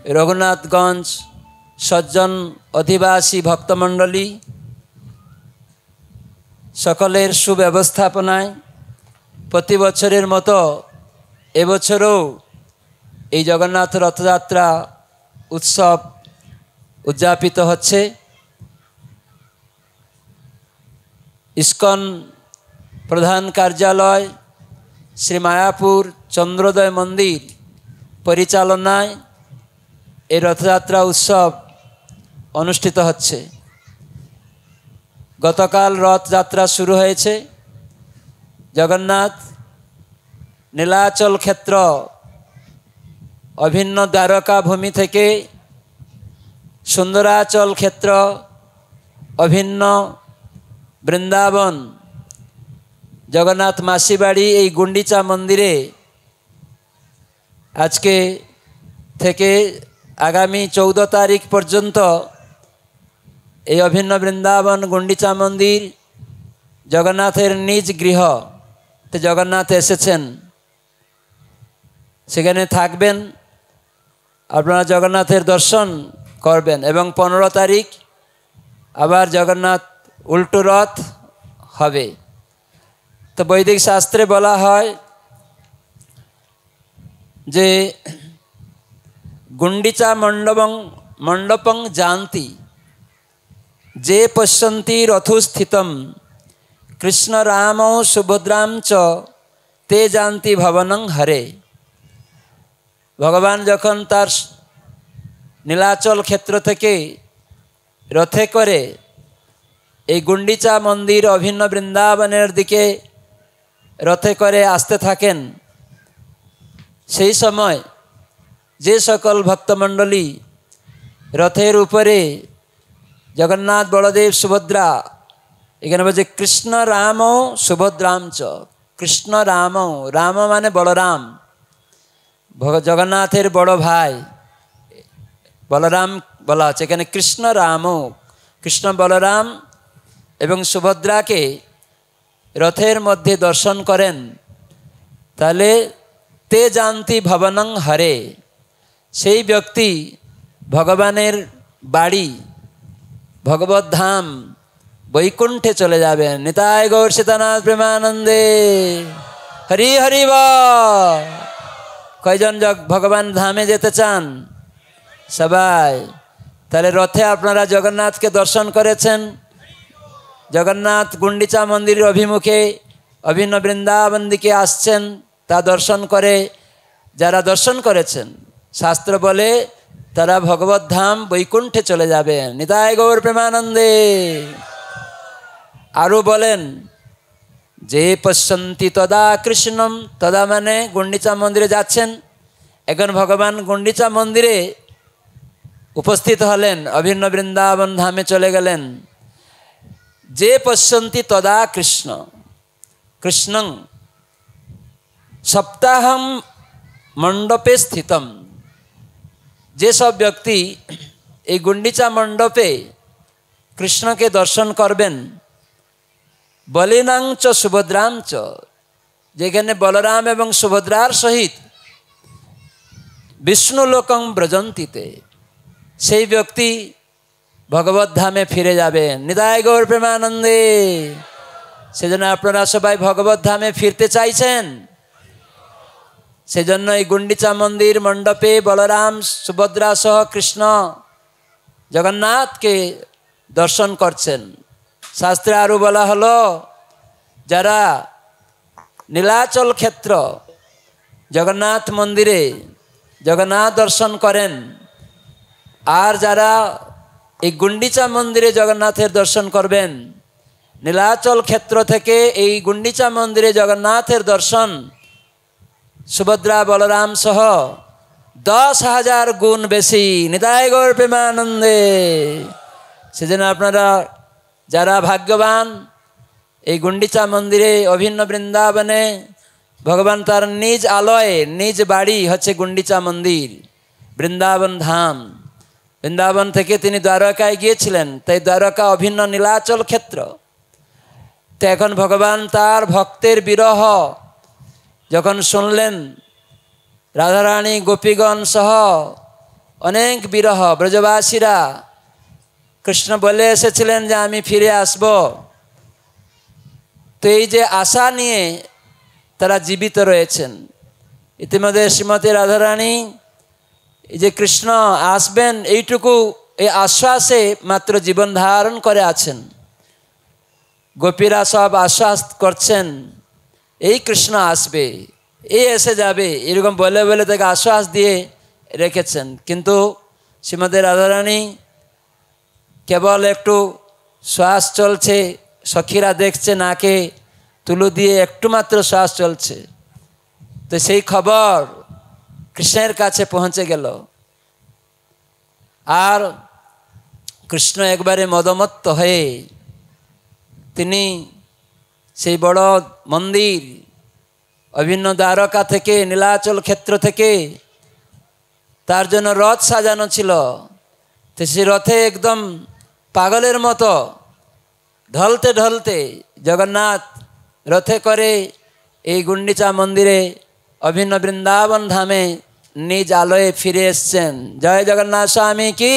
रघुनाथगंज सज्जन अधिवासी भक्तमंडली सकलेर सुव्यवस्थापनाय प्रति बछरेर मतो এবছরও এই জগন্নাথ রথযাত্রা উৎসব উদযাপিত হচ্ছে। ইস্কন প্রধান কার্যালয় শ্রী মায়াপুর চন্দ্রোদয় মন্দির পরিচালনায় এই রথযাত্রা উৎসব অনুষ্ঠিত হচ্ছে। গতকাল রথযাত্রা শুরু হয়েছে। জগন্নাথ নীলাচল ক্ষেত্র অভিন্ন দ্বারকা ভূমি থেকে সুন্দরাচল ক্ষেত্র অভিন্ন বৃন্দাবন জগন্নাথ মাসিবাড়ি এই গুন্ডিচা মন্দিরে আজকে থেকে আগামী 14 তারিখ পর্যন্ত এই অভিন্ন বৃন্দাবন গুন্ডিচা মন্দির জগন্নাথের নিজ গৃহ জগন্নাথ এসেছেন, সেখানে থাকবেন, আপনারা জগন্নাথের দর্শন করবেন এবং 15 তারিখ আবার জগন্নাথ উল্টো রথ হবে। তো বৈদিক শাস্ত্রে বলা হয় যে গুন্ডিচা মণ্ডপং জানতি যে পশ্যন্তি রথুস্থিতম কৃষ্ণ রাম সুভদ্রাম চ তে জানতি ভবনং হরে। ভগবান যখন তার নীলাচল ক্ষেত্র থেকে রথে করে এই গুন্ডিচা মন্দির অভিন্ন বৃন্দাবনের দিকে রথে করে আসতে থাকেন, সেই সময় যে সকল ভক্তমণ্ডলী রথের উপরে জগন্নাথ বলদেব সুভদ্রা, এখানে বলছে কৃষ্ণ রাম সুভদ্রাম চ, কৃষ্ণ রাম, রাম মানে বলরাম, জগন্নাথের বড় ভাই বলরাম বলা হচ্ছে এখানে। কৃষ্ণ রাম, কৃষ্ণ বলরাম এবং সুভদ্রাকে রথের মধ্যে দর্শন করেন, তাহলে তে জানতি ভবনং হরে, সেই ব্যক্তি ভগবানের বাড়ি ভগবত ধাম বৈকুণ্ঠে চলে যাবেন। নিতাই গৌর সীতানাথ প্রেমানন্দে হরি হরি বল। কয়জন ভগবান ধামে যেতে চান? সবাই। তাহলে রথে আপনারা জগন্নাথকে দর্শন করেছেন, জগন্নাথ গুন্ডিচা মন্দিরের অভিমুখে অভিন্ন বৃন্দাবন দিকে আসছেন, তা দর্শন করে যারা দর্শন করেছেন শাস্ত্র বলে তারা ভগবত ধাম বৈকুণ্ঠে চলে যাবেন। নিতাই গৌর প্রেমানন্দে। আরও বলেন যে পশ্যন্তি তদা কৃষ্ণম, তদা মানে গুন্ডিচা মন্দিরে যাচ্ছেন, এখন ভগবান গুন্ডিচা মন্দিরে উপস্থিত হলেন, অভিন্ন বৃন্দাবন ধামে চলে গেলেন। যে পশ্যন্তি তদা কৃষ্ণ, কৃষ্ণং সপ্তাহম মণ্ডপে স্থিতম, যেসব ব্যক্তি এই গুন্ডিচা মণ্ডপে কৃষ্ণকে দর্শন করবেন, বলিনাং চ সুভদ্রাম চ, যেখানে বলরাম এবং সুভদ্রার সহিত বিষ্ণু লোকং ব্রজন্তিতে, সেই ব্যক্তি ভগবত ধামে ফিরে যাবেন। নিতাই গৌর প্রেমানন্দে। সেজন্য আপনারা সবাই ভগবত ধামে ফিরতে চাইছেন, সেজন্য এই গুন্ডিচা মন্দির মণ্ডপে বলরাম সুভদ্রা সহ কৃষ্ণ জগন্নাথকে দর্শন করছেন। শাস্ত্রে আরও বলা হলো যারা নীলাচল ক্ষেত্র জগন্নাথ মন্দিরে জগন্নাথ দর্শন করেন, আর যারা এই গুন্ডিচা মন্দিরে জগন্নাথের দর্শন করবেন, নীলাচল ক্ষেত্র থেকে এই গুন্ডিচা মন্দিরে জগন্নাথের দর্শন সুভদ্রা বলরাম সহ 10,000 গুণ বেশি। নিতাই গৌর প্রেমানন্দে। সেজন্য আপনারা যারা ভাগ্যবান, এই গুন্ডিচা মন্দিরে অভিন্ন বৃন্দাবনে ভগবান তার নিজ আলয়ে নিজ বাড়ি হচ্ছে গুন্ডিচা মন্দির, বৃন্দাবন ধাম। বৃন্দাবন থেকে তিনি দ্বারকায় গিয়েছিলেন, তাই দ্বারকা অভিন্ন নীলাচল ক্ষেত্র। তো এখন ভগবান তার ভক্তের বিরহ যখন শুনলেন, রাধারানী গোপীগণ সহ অনেক বিরহ। ব্রজবাসীরা কৃষ্ণ বলে এসেছিলেন যে আমি ফিরে আসব, তো এই যে আশা নিয়ে তারা জীবিত রয়েছেন। ইতিমধ্যে শ্রীমতী রাধারানী এই যে কৃষ্ণ আসবেন এইটুকু এই আশ্বাসে মাত্র জীবন ধারণ করে আছেন। গোপীরা সব আশ্বাস করছেন এই কৃষ্ণ আসবে, এই এসে যাবে, এরকম বলে বলে তাকে আশ্বাস দিয়ে রেখেছেন। কিন্তু শ্রীমতী রাধারানী কেবল একটু শ্বাস চলছে, সখীরা দেখছে নাকে তুলো দিয়ে একটু মাত্র শ্বাস চলছে, তো সেই খবর কৃষ্ণের কাছে পৌঁছে গেল। আর কৃষ্ণ একবারে মদমত্ত হয়ে তিনি সেই বড় মন্দির অভিন্ন দ্বারকা থেকে, নীলাচল ক্ষেত্র থেকে তার জন্য রথ সাজানো ছিল, তো সেই রথে একদম পাগলের মতো ঢলতে ঢলতে জগন্নাথ রথে করে এই গুন্ডিচা মন্দিরে অভিন্ন বৃন্দাবন ধামে নিজ আলোয় ফিরে এসছেন। জয় জগন্নাথ স্বামী কি।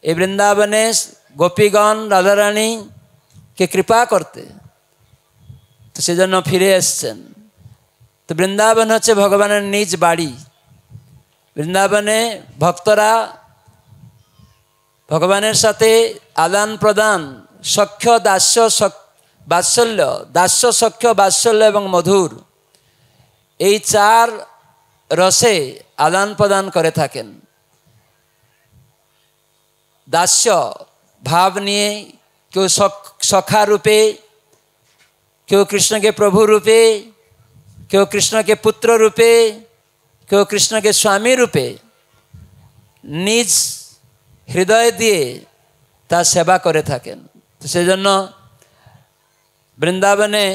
এই বৃন্দাবনে গোপীগণ রাধারানীকে কৃপা করতে, তো সেজন্য ফিরে এসছেন। তো বৃন্দাবন হচ্ছে ভগবানের নিজ বাড়ি। বৃন্দাবনে ভক্তরা ভগবানের সাথে আদান প্রদান, সখ্য দাস্য বাৎসল্য, দাস্য সখ্য বাৎসল্য এবং মধুর, এই চার রসে আদান প্রদান করে থাকেন। দাস্য ভাব নিয়ে কেউ সখা রূপে, কেউ কৃষ্ণকে প্রভু রূপে, কেউ কৃষ্ণকে পুত্র রূপে, কেউ কৃষ্ণকে স্বামী রূপে নিজ হৃদয় দিয়ে তার সেবা করে থাকেন। তো সেজন্য বৃন্দাবনে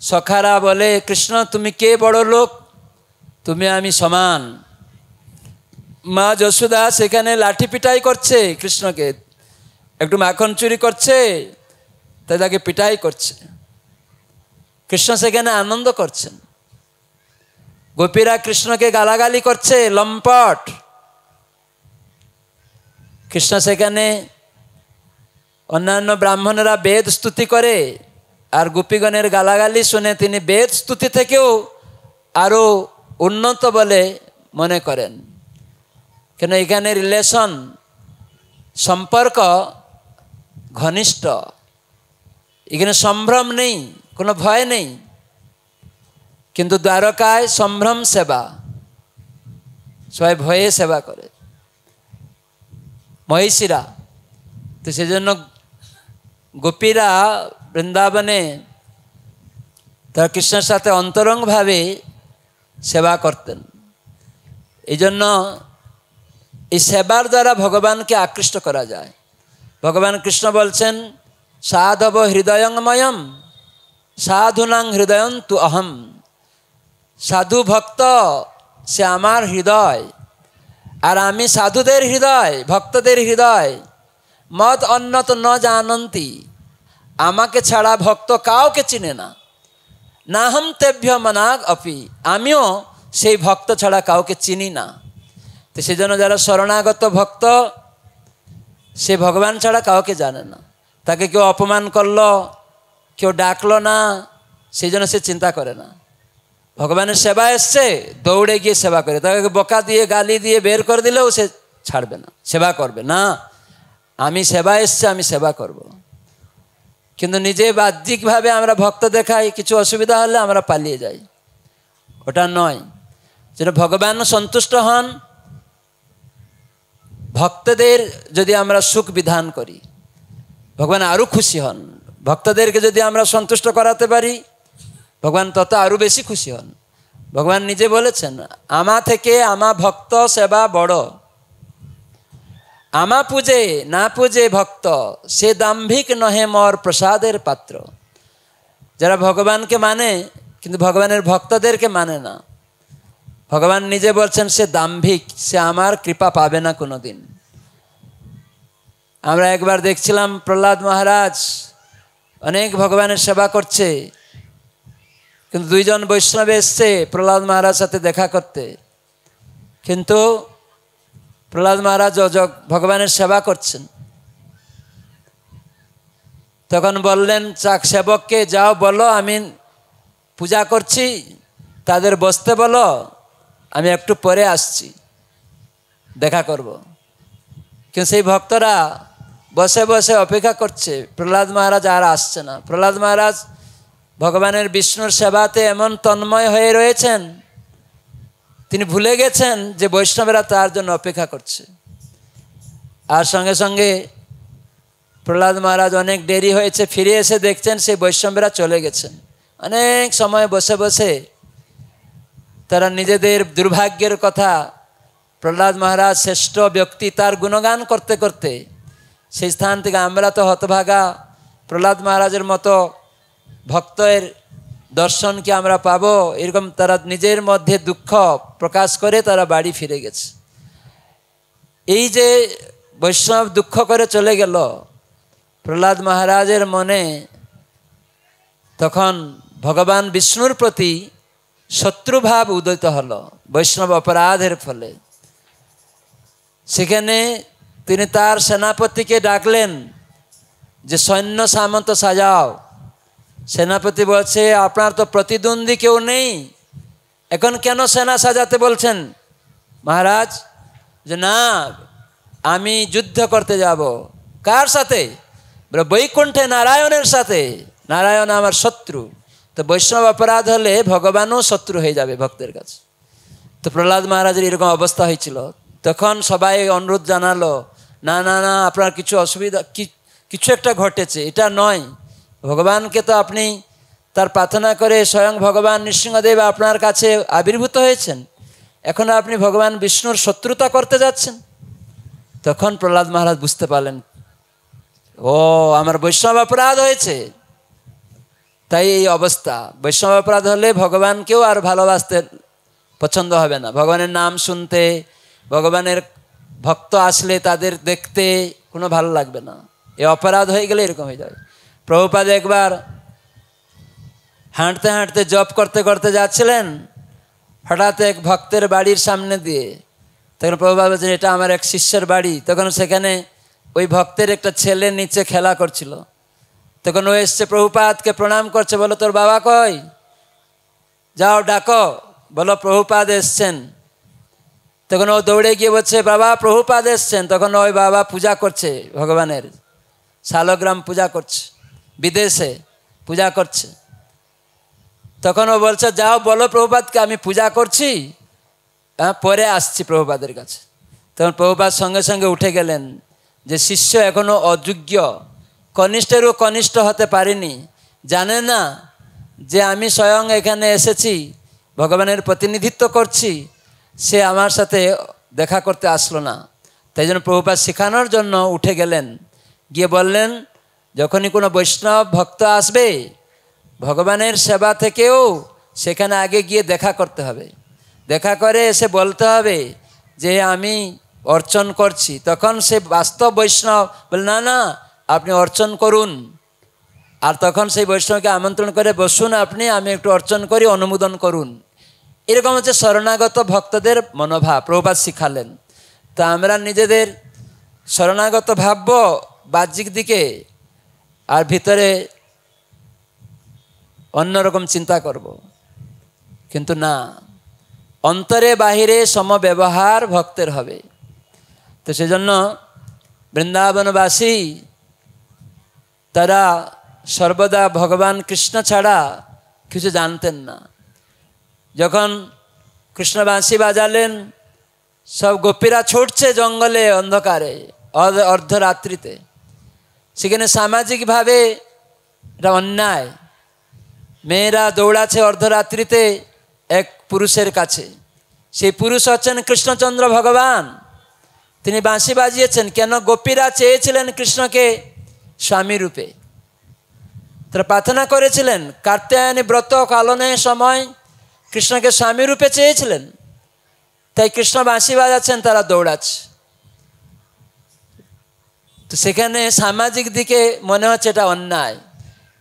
সখারা বলে, কৃষ্ণ তুমি কে বড় লোক, তুমি আমি সমান। মা যশোদা সেখানে লাঠি পিটাই করছে কৃষ্ণকে, একটু মাখন চুরি করছে তাই তাকে পিটাই করছে। কৃষ্ণ সেখানে আনন্দ করছেন। গোপীরা কৃষ্ণকে গালাগালি করছে, লম্পট। কৃষ্ণ সেখানে, অন্যান্য ব্রাহ্মণেরা বেদ স্তুতি করে, আর গোপীগণের গালাগালি শুনে তিনি বেদ স্তুতি থেকেও আরও উন্নত বলে মনে করেন। কেন এখানে রিলেশন, সম্পর্ক ঘনিষ্ঠ, এখানে সম্ভ্রম নেই, কোনো ভয় নেই। কিন্তু দ্বারকায় সম্ভ্রম সেবা, সবাই ভয়ে সেবা করে মহিষীরা। তো সেজন্য গোপীরা বৃন্দাবনে তারা কৃষ্ণের সাথে অন্তরঙ্গভাবে সেবা করতেন। এই জন্য এই সেবার দ্বারা ভগবানকে আকৃষ্ট করা যায়। ভগবান কৃষ্ণ বলছেন, সাধব হৃদয়ময়ম সাধুনাং হৃদয়ং তু অহম। সাধু ভক্ত সে আমার হৃদয়, আর আমি সাধুদের হৃদয়, ভক্তদের হৃদয়। মদ অন্যত ন জানন্তি, আমাকে ছাড়া ভক্ত কাউকে চিনে না। না হম তেভ্য মনাগ অপি, আমিও সেই ভক্ত ছাড়া কাউকে চিনি না। তো সেই জন্য যারা শরণাগত ভক্ত, সে ভগবান ছাড়া কাউকে জানে না। তাকে কেউ অপমান করলো, কেউ ডাকলো না, সেই জন্য সে চিন্তা করে না। ভগবানের সেবা এসছে, দৌড়ে গিয়ে সেবা করে। তাকে বকা দিয়ে গালি দিয়ে বের করে দিলেও সে ছাড়বে না, সেবা করবে না। আমি সেবা এসছে, আমি সেবা করব। কিন্তু নিজে বাহ্যিকভাবে আমরা ভক্ত দেখাই, কিছু অসুবিধা হলে আমরা পালিয়ে যাই, ওটা নয়। যেটা ভগবান সন্তুষ্ট হন, ভক্তদের যদি আমরা সুখ বিধান করি, ভগবান আরও খুশি হন। ভক্তদেরকে যদি আমরা সন্তুষ্ট করাতে পারি, ভগবান তত আরও বেশি খুশি হন। ভগবান নিজে বলেছেন, আমা থেকে আমা ভক্ত সেবা বড়। আমা পূজে না পূজে ভক্ত, সে দাম্ভিক নহে মোর প্রসাদের পাত্র। যারা ভগবানকে মানে কিন্তু ভগবানের ভক্তদেরকে মানে না, ভগবান নিজে বলছেন সে দাম্ভিক, সে আমার কৃপা পাবে না কোনো দিন। আমরা একবার দেখছিলাম প্রহ্লাদ মহারাজ অনেক ভগবানের সেবা করছে, কিন্তু দুইজন বৈষ্ণব এসছে প্রহ্লাদ মহারাজ সাথে দেখা করতে। কিন্তু প্রহ্লাদ মহারাজ ভগবানের সেবা করছেন। তখন বললেন চাক সেবককে, যাও বলো আমি পূজা করছি, তাদের বসতে বলো, আমি একটু পরে আসছি, দেখা করব। কিন্তু সেই ভক্তরা বসে বসে অপেক্ষা করছে, প্রহ্লাদ মহারাজ আর আসছে না। প্রহ্লাদ মহারাজ ভগবানের বিষ্ণুর সেবাতে এমন তন্ময় হয়ে রয়েছেন, তিনি ভুলে গেছেন যে বৈষ্ণবেরা তার জন্য অপেক্ষা করছে। আর সঙ্গে সঙ্গে প্রহ্লাদ মহারাজ অনেক দেরি হয়েছে, ফিরে এসে দেখছেন সেই বৈষ্ণবেরা চলে গেছেন। অনেক সময় বসে বসে তারা নিজেদের দুর্ভাগ্যের কথা, প্রহ্লাদ মহারাজ শ্রেষ্ঠ ব্যক্তি, তার গুণগান করতে করতে সেই স্থান থেকে আমরা তো হতভাগা, প্রহ্লাদ মহারাজের মতো ভক্তের দর্শন কি আমরা পাবো, এরকম তারা নিজের মধ্যে দুঃখ প্রকাশ করে তারা বাড়ি ফিরে গেছে। এই যে বৈষ্ণব দুঃখ করে চলে গেল, প্রহ্লাদ মহারাজের মনে তখন ভগবান বিষ্ণুর প্রতি শত্রুভাব উদিত হলো বৈষ্ণব অপরাধের ফলে। সেখানে তিনি তার সেনাপতিকে ডাকলেন যে সৈন্য সামন্ত সাজাও। সেনাপতি বলছে আপনার তো প্রতিদ্বন্দ্বী কেউ নেই, এখন কেন সেনা সাজাতে বলছেন মহারাজ? যে না, আমি যুদ্ধ করতে যাব। কার সাথে? বৈকুণ্ঠে নারায়ণের সাথে। নারায়ণ আমার শত্রু, তো বৈষ্ণব অপরাধ হলে ভগবানও শত্রু হয়ে যাবে ভক্তের কাছে। তো প্রহ্লাদ মহারাজের এরকম অবস্থা হয়েছিল। তখন সবাই অনুরোধ জানালো, না না না, আপনার কিছু অসুবিধা, কিছু একটা ঘটেছে, এটা নয়। ভগবানকে তো আপনি তার প্রার্থনা করে স্বয়ং ভগবান নৃসিংহদেব আপনার কাছে আবির্ভূত হয়েছেন, এখন আপনি ভগবান বিষ্ণুর শত্রুতা করতে যাচ্ছেন। তখন প্রহ্লাদ মহারাজ বুঝতে পারলেন, ও আমার বৈষ্ণব অপরাধ হয়েছে, তাই এই অবস্থা। বৈষ্ণব অপরাধ হলে ভগবানকেও আর ভালোবাসতে পছন্দ হবে না, ভগবানের নাম শুনতে, ভগবানের ভক্ত আসলে তাদের দেখতে কোনো ভালো লাগবে না। এই অপরাধ হয়ে গেলে এরকম হয়ে যাবে। প্রভুপাদ একবার হাঁটতে হাঁটতে জপ করতে করতে যাচ্ছিলেন, হঠাৎ এক ভক্তের বাড়ির সামনে দিয়ে, তখন প্রভুপাদ বলছেন এটা আমার এক শিষ্যের বাড়ি। তখন সেখানে ওই ভক্তের একটা ছেলে নিচে খেলা করছিল। তখন ও এসছে, প্রভুপাদকে প্রণাম করছে, বলো তোর বাবা কই, যাও ডাকো, বলো প্রভুপাদ এসছেন। তখন ও দৌড়ে গিয়ে বলছে বাবা প্রভুপাদ এসছেন। তখন ওই বাবা পূজা করছে, ভগবানের শালগ্রাম পূজা করছে, বিদেশে পূজা করছে। তখন ও বলছে যাও বলো প্রভুপাদকে আমি পূজা করছি, পরে আসছি প্রভুপাদের কাছে। তখন প্রভুপাদ সঙ্গে সঙ্গে উঠে গেলেন, যে শিষ্য এখনো অযোগ্য, কনিষ্ঠেরও কনিষ্ঠ হতে পারিনি, জানে না যে আমি স্বয়ং এখানে এসেছি, ভগবানের প্রতিনিধিত্ব করছি, সে আমার সাথে দেখা করতে আসলো না। তাই জন্য প্রভুপাদ শেখানোর জন্য উঠে গেলেন, গিয়ে বললেন যখনই কোনো বৈষ্ণব ভক্ত আসবে, ভগবানের সেবা থেকেও সেখানে আগে গিয়ে দেখা করতে হবে, দেখা করে এসে বলতে হবে যে আমি অর্চন করছি। তখন সে বাস্তব বৈষ্ণব বলে না না আপনি অর্চন করুন, আর তখন সেই বৈষ্ণবকে আমন্ত্রণ করে বসুন আপনি, আমি একটু অর্চন করি, অনুমোদন করুন। এরকম হচ্ছে শরণাগত ভক্তদের মনোভাব, প্রভুপাদ শিখালেন। তা আমরা নিজেদের শরণাগত ভাবব বাহ্যিক দিকে, আর ভিতরে অন্যরকম চিন্তা করব, কিন্তু না, অন্তরে বাহিরে সমব্যবহার ভক্তের হবে। তো সেজন্য বৃন্দাবনবাসী তারা সর্বদা ভগবান কৃষ্ণ ছাড়া কিছু জানতেন না। যখন কৃষ্ণ বাঁশি বাজালেন, সব গোপীরা ছুটছে জঙ্গলে অন্ধকারে অর্ধরাত্রিতে। সেখানে সামাজিকভাবে এটা অন্যায়, মেয়েরা দৌড়াচ্ছে অর্ধরাত্রিতে এক পুরুষের কাছে। সেই পুরুষ হচ্ছেন কৃষ্ণচন্দ্র ভগবান, তিনি বাঁশি বাজিয়েছেন। কেন? গোপীরা চেয়েছিলেন কৃষ্ণকে স্বামী রূপে, তারা প্রার্থনা করেছিলেন, কাত্যায়নী ব্রত পালনের সময় কৃষ্ণকে স্বামী রূপে চেয়েছিলেন। তাই কৃষ্ণ বাঁশি বাজাচ্ছেন, তারা দৌড়াচ্ছে। তো সেখানে সামাজিক দিকে মনে হচ্ছে এটা অন্যায়,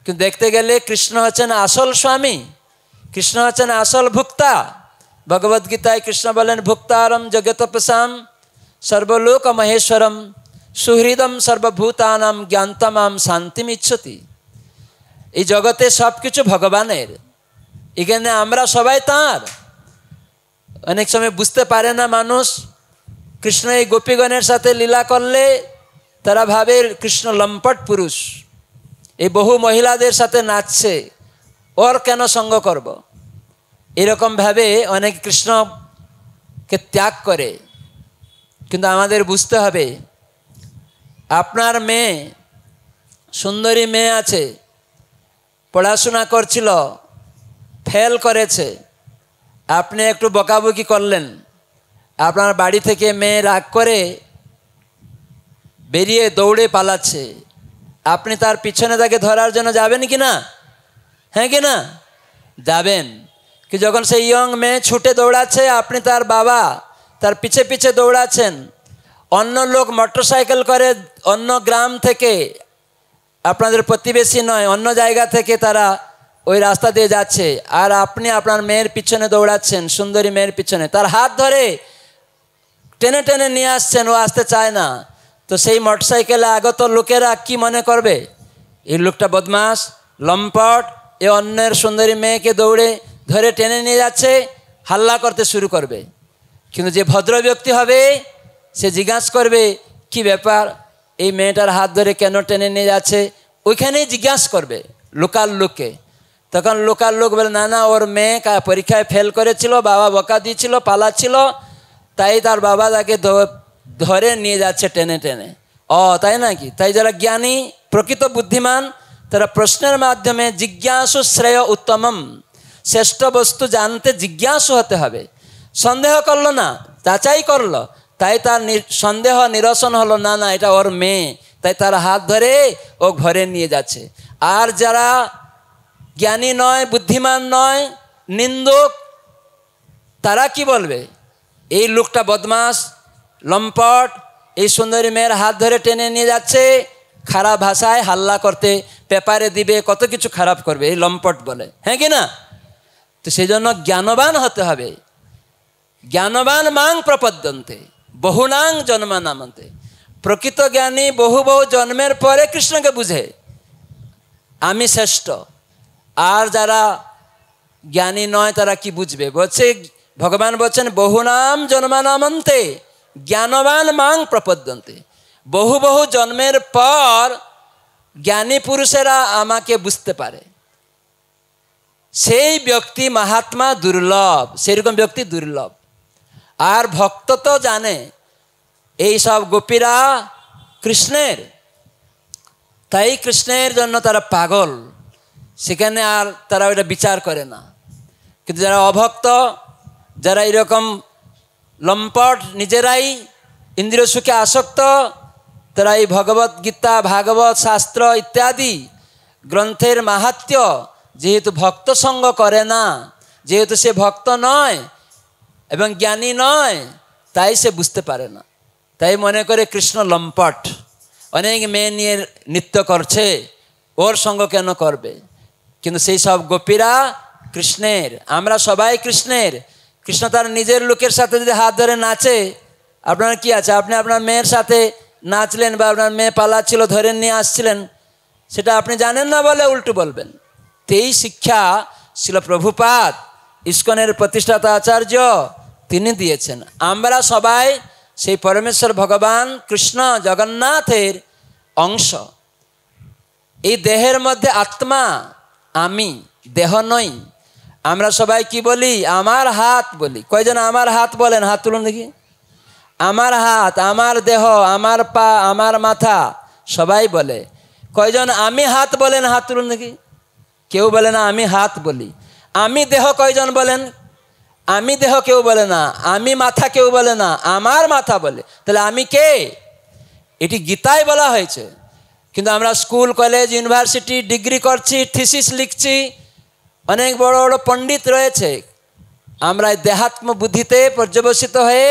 কিন্তু দেখতে গেলে কৃষ্ণ হচ্ছেন আসল স্বামী, কৃষ্ণ হচ্ছেন আসল ভুক্তা, ভগবদ্গীতায় কৃষ্ণ বলেন ভুক্তারম জগতপসাম সর্বলোক মহেশ্বরম সুহৃদম সর্বভূতানাম জ্ঞান্তমাম শান্তিম ইচ্ছতি। এই জগতে সব কিছু ভগবানের, এখানে আমরা সবাই তাঁর। অনেক সময় বুঝতে পারে না মানুষ, কৃষ্ণ এই গোপীগণের সাথে লীলা করলে তারা ভাবে কৃষ্ণ লম্পট পুরুষ, এই বহু মহিলাদের সাথে নাচছে, ওর কেন সঙ্গ করব, এরকম ভাবে অনেক কৃষ্ণকে ত্যাগ করে। কিন্তু আমাদের বুঝতে হবে, আপনার মেয়ে, সুন্দরী মেয়ে আছে, পড়াশোনা করছিল, ফেল করেছে, আপনি একটু বকাবকি করলেন, আপনার বাড়ি থেকে মেয়ে রাগ করে বেরিয়ে দৌড়ে পালাচ্ছে, আপনি তার পিছনে তাকে ধরার জন্য যাবেন কি না? হ্যাঁ কি না? যাবেন। কি যখন সেই ইয়ং মেয়ে ছুটে দৌড়াচ্ছে, আপনি তার বাবা তার পিছে পিছে দৌড়াচ্ছেন, অন্য লোক মোটরসাইকেল করে অন্য গ্রাম থেকে, আপনাদের প্রতিবেশী নয়, অন্য জায়গা থেকে তারা ওই রাস্তা দিয়ে যাচ্ছে, আর আপনি আপনার মেয়ের পিছনে দৌড়াচ্ছেন, সুন্দরী মেয়ের পিছনে, তার হাত ধরে টেনে টেনে নিয়ে আসছেন, ও আসতে চায় না। তো সেই মোটরসাইকেলে আগত লোকেরা কি মনে করবে? এই লোকটা বদমাস, লম্পট, এ অন্যের সুন্দরী মেয়েকে দৌড়ে ধরে টেনে নিয়ে যাচ্ছে, হাল্লা করতে শুরু করবে। কিন্তু যে ভদ্র ব্যক্তি হবে, সে জিজ্ঞাসা করবে কি ব্যাপার, এই মেয়েটার হাত ধরে কেন টেনে নিয়ে যাচ্ছে, ওইখানেই জিজ্ঞাসা করবে লোকাল লোককে। তখন লোকাল লোক বলে না না, ওর মেয়ে পরীক্ষায় ফেল করেছিল, বাবা বকা দিয়েছিল, পালাচ্ছিল, তাই তার বাবা তাকে ধরে নিয়ে যাচ্ছে টেনে টেনে। তাই নাকি? তাই যারা জ্ঞানী, প্রকৃত বুদ্ধিমান, তারা প্রশ্নের মাধ্যমে জিজ্ঞাসু শ্রেয় উত্তমম, শ্রেষ্ঠ বস্তু জানতে জিজ্ঞাসু হতে হবে। সন্দেহ করলো না, যাচাই করলো, তাই তার সন্দেহ নিরসন হলো, না না এটা ওর মেয়ে, তাই তার হাত ধরে ও ঘরে নিয়ে যাচ্ছে। আর যারা জ্ঞানী নয়, বুদ্ধিমান নয়, নিন্দুক, তারা কি বলবে? এই লোকটা বদমাস, লম্পট, এই সুন্দরী মেয়ের হাত ধরে টেনে নিয়ে যাচ্ছে, খারাপ ভাষায় হাল্লা করতে, পেপারে দিবে, কত কিছু খারাপ করবে, এই লম্পট বলে। হ্যাঁ কি না? তো সেই জন্য জ্ঞানবান হতে হবে। জ্ঞানবান মাং প্রপদ্যন্তে বহুনাং জন্মানামন্তে। প্রকৃত জ্ঞানী বহু বহু জন্মের পরে কৃষ্ণকে বুঝে আমি শ্রেষ্ঠ। আর যারা জ্ঞানী নয় তারা কি বুঝবে? বলছে ভগবান বলছেন বহুনাম জন্মানামন্তে জ্ঞানবান মাং প্রপদ্যন্তে। বহু বহু জন্মের পর জ্ঞানী পুরুষেরা আমাকে বুঝতে পারে, সেই ব্যক্তি মহাত্মা দুর্লভ, সেরকম ব্যক্তি দুর্লভ। আর ভক্ত তো জানে এই সব গোপীরা কৃষ্ণের, তাই কৃষ্ণের জন্য তারা পাগল, সেখানে আর তারা ওইটা বিচার করে না। কিন্তু যারা অভক্ত, যারা এরকম লম্পট, নিজেরাই ইন্দ্রিয় সুখে আসক্ত, তারা এই ভগবত গীতা, ভাগবত শাস্ত্র ইত্যাদি গ্রন্থের মাহাত্ম্য যেহেতু ভক্ত সঙ্গ করে না, যেহেতু সে ভক্ত নয় এবং জ্ঞানী নয়, তাই সে বুঝতে পারে না। তাই মনে করে কৃষ্ণ লম্পট, অনেক মেয়ে নিয়ে নৃত্য করছে, ওর সঙ্গ কেন করবে? কিন্তু সেই সব গোপীরা কৃষ্ণের, আমরা সবাই কৃষ্ণের। কৃষ্ণ তার নিজের লোকের সাথে যদি হাত ধরে নাচে, আপনার কি আছে? আপনি আপনার মেয়ের সাথে নাচলেন বা আপনার মেয়ে পালাচ্ছিল, ধরে নিয়ে আসছিলেন, সেটা আপনি জানেন না বলে উল্টো বলবেন। এই শিক্ষা ছিল প্রভুপাদ, ইস্কনের প্রতিষ্ঠাতা আচার্য, তিনি দিয়েছেন। আমরা সবাই সেই পরমেশ্বর ভগবান কৃষ্ণ জগন্নাথের অংশ। এই দেহের মধ্যে আত্মা, আমি, দেহ নই। আমরা সবাই কি বলি? আমার হাত বলি। কয়জন আমার হাত বলেন? হাত তুলুন দেখি। আমার হাত, আমার দেহ, আমার পা, আমার মাথা, সবাই বলে। কয়জন আমি হাত বলেন? হাত তুলুন দেখি। কেউ বলে না আমি হাত বলি। আমি দেহ কয়জন বলেন? আমি দেহ কেউ বলে না। আমি মাথা কেউ বলে না, আমার মাথা বলে। তাহলে আমি কে? এটি গীতায় বলা হয়েছে। কিন্তু আমরা স্কুল, কলেজ, ইউনিভার্সিটি ডিগ্রি করছি, থিসিস লিখছি, অনেক বড় বড় পণ্ডিত রয়েছে। আমরা দেহাত্ম বুদ্ধিতে পর্যবসিত হয়ে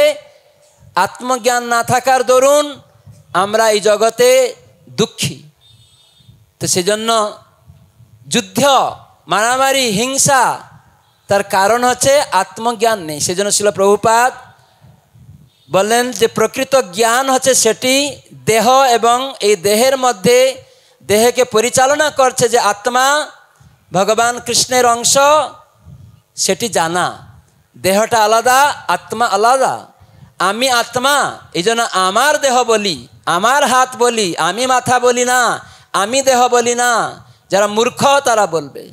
আত্মজ্ঞান না থাকার দরুন আমরা এই জগতে দুঃখী। তো সেজন্য যুদ্ধ, মারামারি, হিংসা তার কারণ হচ্ছে আত্মজ্ঞান নেই। সেজন্য ছিল প্রভুপাদ বললেন যে প্রকৃত জ্ঞান হচ্ছে সেটি দেহ এবং এই দেহের মধ্যে দেহকে পরিচালনা করছে যে আত্মা ভগবান কৃষ্ণের অংশ, সেটি জানা। দেহটা আলাদা, আত্মা আলাদা। আমি আত্মা, এই জন্য আমার দেহ বলি, আমার হাত বলি, আমি মাথা বলি না, আমি দেহ বলি না। যারা মূর্খ তারা বলবে।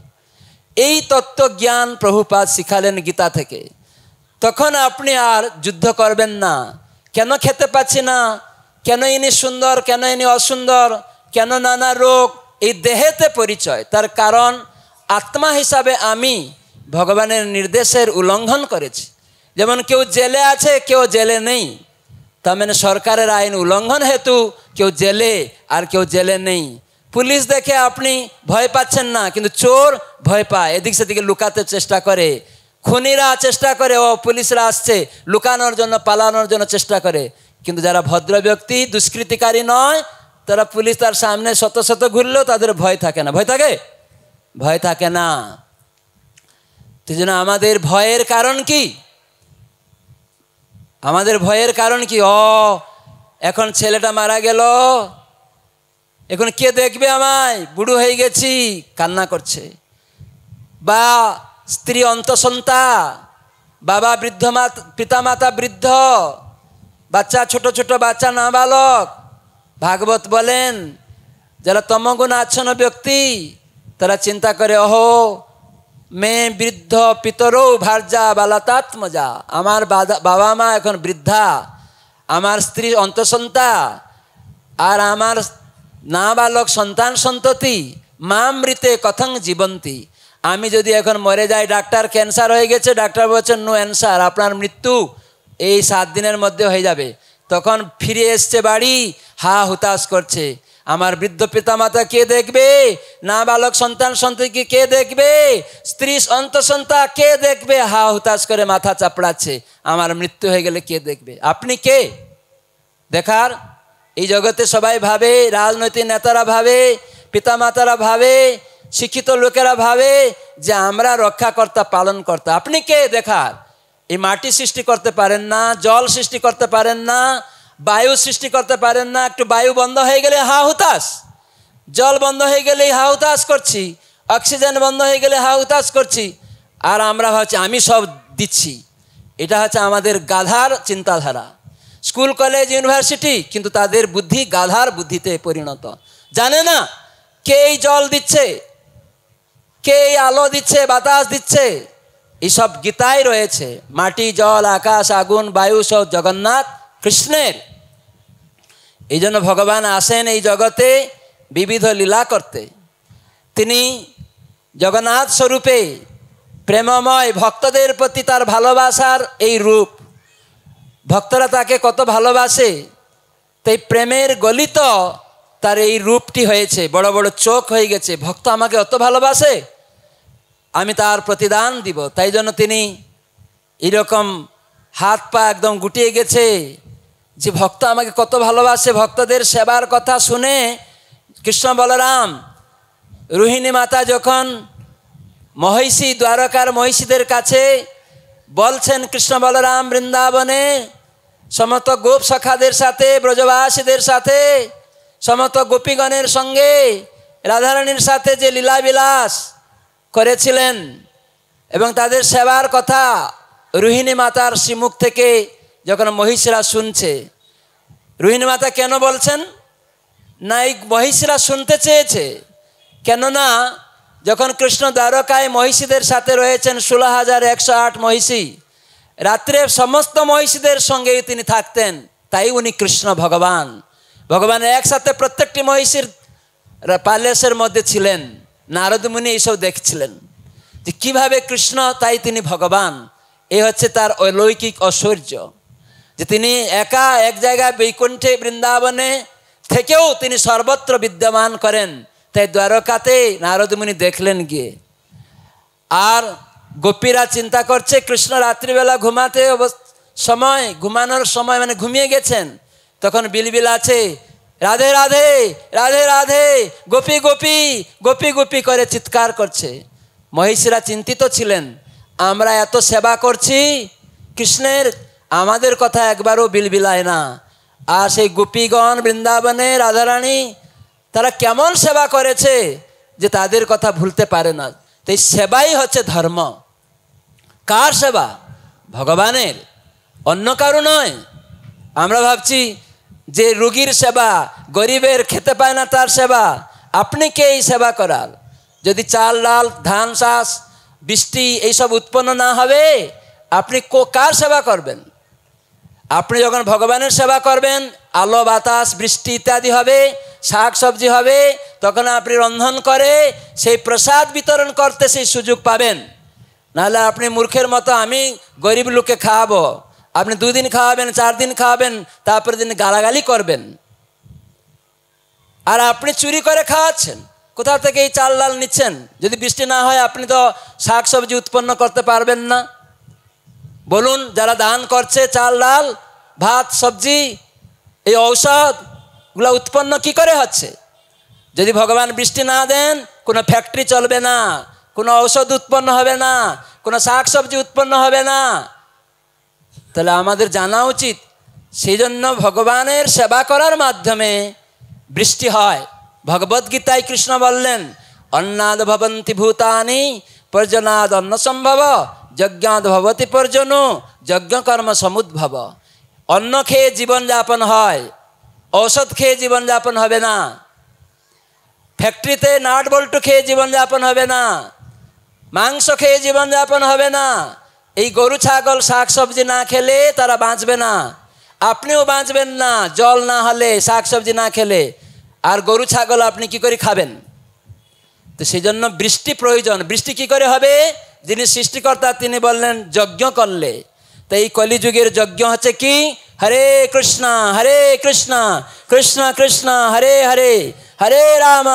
এই তত্ত্ব জ্ঞান প্রভুপাদ শিখালেন গীতা থেকে। তখন আপনি আর যুদ্ধ করবেন না, কেন খেতে পাচ্ছি না, কেন ইনি সুন্দর, কেন ইনি অসুন্দর, কেন নানা রোগ। এই দেহেতে পরিচয়, তার কারণ আত্মা হিসাবে আমি ভগবানের নির্দেশের উল্লঙ্ঘন করেছি। যেমন কেউ জেলে আছে, কেউ জেলে নেই, তার মানে সরকারের আইন উল্লঙ্ঘন হেতু কেউ জেলে আর কেউ জেলে নেই। পুলিশ দেখে আপনি ভয় পাচ্ছেন না, কিন্তু চোর ভয় পায়, এদিক সেদিকে লুকাতে চেষ্টা করে। খুনিরা চেষ্টা করে, ও পুলিশরা আসছে, লুকানোর জন্য, পালানোর জন্য চেষ্টা করে। কিন্তু যারা ভদ্র ব্যক্তি, দুষ্কৃতিকারী নয়, তারা পুলিশ তার সামনে শত শত ঘুরলেও তাদের ভয় থাকে না। ভয় থাকে? ভয় থাকে না। সেই জন্য আমাদের ভয়ের কারণ কি? আমাদের ভয়ের কারণ কি? এখন ছেলেটা মারা গেল, এখন কে দেখবে আমায়, বুড়ো হয়ে গেছি, কান্না করছে। বা স্ত্রী অন্তঃসন্তা, বাবা বৃদ্ধ, পিতামাতা বৃদ্ধ, বাচ্চা ছোট ছোট বাচ্চা নাবালক। ভাগবত বলেন যারা তমগুণ আচ্ছন্ন ব্যক্তি তারা চিন্তা করে, মেয়ে বৃদ্ধ পিতরৌ ভার্যা বালাতাত্মজা, আমার বাবা মা এখন বৃদ্ধা, আমার স্ত্রী অন্তঃসন্তা, আর আমার নাবালক সন্তান সন্ততি মামৃতে কথং জীবন্তী। আমি যদি এখন মরে যাই, ডাক্তার ক্যান্সার হয়ে গেছে, ডাক্তার বলছেন নো অ্যান্সার, আপনার মৃত্যু এই 7 দিনের মধ্যে হয়ে যাবে। তখন ফিরে এসছে বাড়ি, হা হুতাশ করছে, আমার বৃদ্ধ পিতামাতা কে দেখবে, নাবালক সন্তান সন্ততিকে কে দেখবে, স্ত্রী অন্তঃসন্তা কে দেখবে, হা হুতাশ করে মাথা চাপড়াচ্ছে, আমার মৃত্যু হয়ে গেলে কে দেখবে। আপনি কে দেখার? এই জগতে সবাই ভাবে, রাজনৈতিক নেতারা ভাবে, পিতামাতারা ভাবে, শিক্ষিত লোকেরা ভাবে যে আমরা রক্ষাকর্তা পালনকর্তা। আপনি কে দেখার? এই মাটি সৃষ্টি করতে পারেন না, জল সৃষ্টি করতে পারেন না, বায়ু সৃষ্টি করতে পারেন না। একটু বায়ু বন্ধ হয়ে গেলে হা হুতাশ, জল বন্ধ হয়ে গেলেই হা হুতাশ করছি, অক্সিজেন বন্ধ হয়ে গেলে হা হুতাশ করছি। আর আমরা ভাবছি আমি সব দিচ্ছি। এটা হচ্ছে আমাদের গাধার চিন্তাধারা। স্কুল কলেজ ইউনিভার্সিটি, কিন্তু তাদের বুদ্ধি গাধার বুদ্ধিতে পরিণত। জানে না কে এই জল দিচ্ছে, কে এই আলো দিচ্ছে, বাতাস দিচ্ছে, এইসব গীতায় রয়েছে। মাটি, জল, আকাশ, আগুন, বায়ু সব জগন্নাথ কৃষ্ণের। এই জন্য ভগবান আসেন এই জগতে বিবিধ লীলা করতে। তিনি জগন্নাথ স্বরূপে প্রেমময়, ভক্তদের প্রতি তার ভালোবাসার এই রূপ। ভক্তরা তাকে কত ভালোবাসে, তাই প্রেমের গলিত তার এই রূপটি হয়েছে, বড় বড় চোখ হয়ে গেছে। ভক্ত আমাকে অত ভালোবাসে, আমি তার প্রতিদান দিব। তাই জন্য তিনি এরকম হাত পা একদম গুটিয়ে গেছে যে ভক্ত আমাকে কত ভালোবাসে। ভক্তদের সেবার কথা শুনে কৃষ্ণ বলরাম, রোহিণী মাতা যখন মহিষী, দ্বারকার মহিষীদের কাছে বলছেন, কৃষ্ণ বলরাম বৃন্দাবনে সমস্ত গোপ সখাদের সাথে, ব্রজবাসীদের সাথে, সমস্ত গোপীগণের সঙ্গে রাধারানীর সাথে যে লীলাবিলাস করেছিলেন এবং তাদের সেবার কথা রোহিণী মাতার শ্রীমুখ থেকে যখন মহিষীরা শুনছে, রোহিণী মাতা কেন বলছেন না, এই মহিষীরা শুনতে চেয়েছে। কেননা যখন কৃষ্ণ দ্বারকায় মহিষীদের সাথে রয়েছেন 16,108 মহিষী, রাত্রে সমস্ত মহিষীদের সঙ্গেই তিনি থাকতেন, তাই উনি কৃষ্ণ ভগবান। ভগবান একসাথে প্রত্যেকটি মহিষীর প্যালেসের মধ্যে ছিলেন। নারদ মুনি এইসব দেখছিলেন যে কীভাবে কৃষ্ণ, তাই তিনি ভগবান। এই হচ্ছে তার অলৌকিক ঐশ্বর্য, যে তিনি একা এক জায়গায় বৈকুণ্ঠে বৃন্দাবনে থেকেও তিনি সর্বত্র বিদ্যমান করেন। তাই দ্বারকাতে নারদ মুনি দেখলেন গিয়ে। আর গোপীরা চিন্তা করছে কৃষ্ণ রাত্রিবেলা ঘুমানোর সময় মানে ঘুমিয়ে গেছেন, তখন বিলবিল আছে, রাধে রাধে রাধে রাধে, গোপী গোপী গোপী গোপী করে চিৎকার করছে। মহিষীরা চিন্তিত ছিলেন, আমরা এত সেবা করছি কৃষ্ণের, আমাদের কথা একবারও বিলবিলায় না। আর সেই গোপীগণ বৃন্দাবনে রাধারানী তারা কেমন সেবা করেছে যে তাদের কথা ভুলতে পারে না। তো এই সেবাই হচ্ছে ধর্ম। কার সেবা? ভগবানের, অন্য কারো নয়। আমরা ভাবছি যে রোগীর সেবা, গরিবের খেতে পায় না তার সেবা। আপনি কে এই সেবা করার? যদি চাল ডাল ধান চাষ বৃষ্টি এইসব উৎপন্ন না হবে আপনি কার সেবা করবেন? আপনি যখন ভগবানের সেবা করবেন, আলো বাতাস বৃষ্টি ইত্যাদি হবে, শাক সবজি হবে, তখন আপনি রন্ধন করে সেই প্রসাদ বিতরণ করতে সেই সুযোগ পাবেন। নাহলে আপনি মূর্খের মতো আমি গরিব লোককে খাওয়াবো, আপনি 2 দিন খাওয়াবেন, 4 দিন খাওয়াবেন, তারপরে দিন গালাগালি করবেন। আর আপনি চুরি করে খাওয়াচ্ছেন। কোথা থেকে এই চাল ডাল নিচ্ছেন? যদি বৃষ্টি না হয় আপনি তো শাক সবজি উৎপন্ন করতে পারবেন না। বলুন, যারা দান করছে চাল ডাল ভাত সবজি এই ঔষধগুলো উৎপন্ন কি করে হচ্ছে? যদি ভগবান বৃষ্টি না দেন কোনো ফ্যাক্টরি চলবে না, কোনো ঔষধ উৎপন্ন হবে না, কোনো শাক সবজি উৎপন্ন হবে না। তাহলে আমাদের জানা উচিত সেই জন্য ভগবানের সেবা করার মাধ্যমে বৃষ্টি হয়। ভগবদ্গীতায় কৃষ্ণ বললেন, অন্নাদ ভবন্তি ভূতানি পর্জনাদ অন্ন সম্ভব যজ্ঞাদ ভবতি পর্জনো যজ্ঞকর্ম সমুদ্ভব। অন্ন খেয়ে জীবনযাপন হয়, ঔষধ খেয়ে জীবনযাপন হবে না। ফ্যাক্টরিতে নাট বল্টু খেয়ে জীবনযাপন হবে না, মাংস খেয়ে জীবনযাপন হবে না। এই গরু ছাগল শাক সবজি না খেলে তারা বাঁচবে না, আপনিও বাঁচবেন না। জল না হলে, শাক সবজি না খেলে আর গরু ছাগল আপনি কি করে খাবেন? তো সেই জন্য বৃষ্টি প্রয়োজন। বৃষ্টি কি করে হবে? যিনি সৃষ্টিকর্তা তিনি বললেন যজ্ঞ করলে। তো এই কলিযুগের যজ্ঞ হচ্ছে কি? হরে কৃষ্ণ কৃষ্ণ কৃষ্ণ হরে হরে, হরে রাম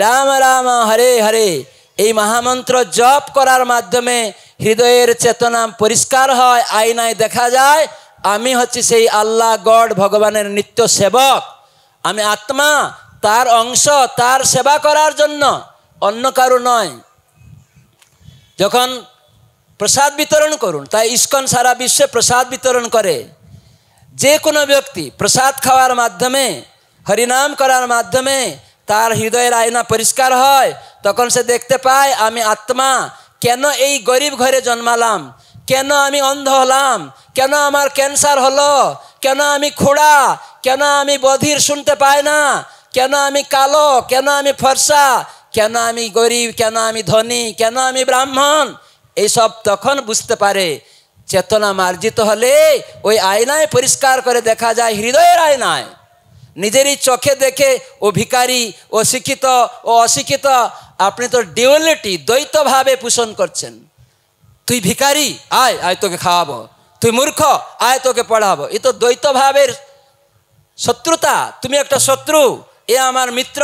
রাম রাম হরে হরে। এই মহামন্ত্র জপ করার মাধ্যমে হৃদয়ের চেতনা পরিষ্কার হয়, আয়নায় দেখা যায় আমি হচ্ছি সেই আল্লাহ গড ভগবানের নিত্য সেবক। আমি আত্মা, তার অংশ, তার সেবা করার জন্য, অন্য কারো নয়। যখন প্রসাদ বিতরণ করুন, তাই ইস্কন সারা বিশ্বে প্রসাদ বিতরণ করে। যে কোনো ব্যক্তি প্রসাদ খাওয়ার মাধ্যমে, হরিনাম করার মাধ্যমে তার হৃদয়ের আয়না পরিষ্কার হয়। তখন সে দেখতে পায় আমি আত্মা, কেন এই গরিব ঘরে জন্মালাম, কেন আমি অন্ধ হলাম, কেন আমার ক্যান্সার হলো, কেন আমি খোড়া, কেন আমি বধির শুনতে পাই না, কেন আমি কালো, কেন আমি ফর্সা, কেন আমি গরিব, কেন আমি ধনী, কেন আমি ব্রাহ্মণ। এইসব তখন বুঝতে পারে। চেতনা মার্জিত হলে ওই আয়নায় পরিষ্কার করে দেখা যায়, হৃদয়ের আয়নায়। নিজেরই চোখে দেখে ও ভিখারি, ও শিক্ষিত ও অশিক্ষিত, আপনি তো ডিউয়ালিটি, দ্বৈতভাবে পোষণ করছেন। তুই ভিখারি, আয় আয় তোকে খাওয়াবো, তুই মূর্খ, আয় তোকে পড়াবো। এ তো দ্বৈতভাবের শত্রুতা। তুমি একটা শত্রু, এ আমার মিত্র।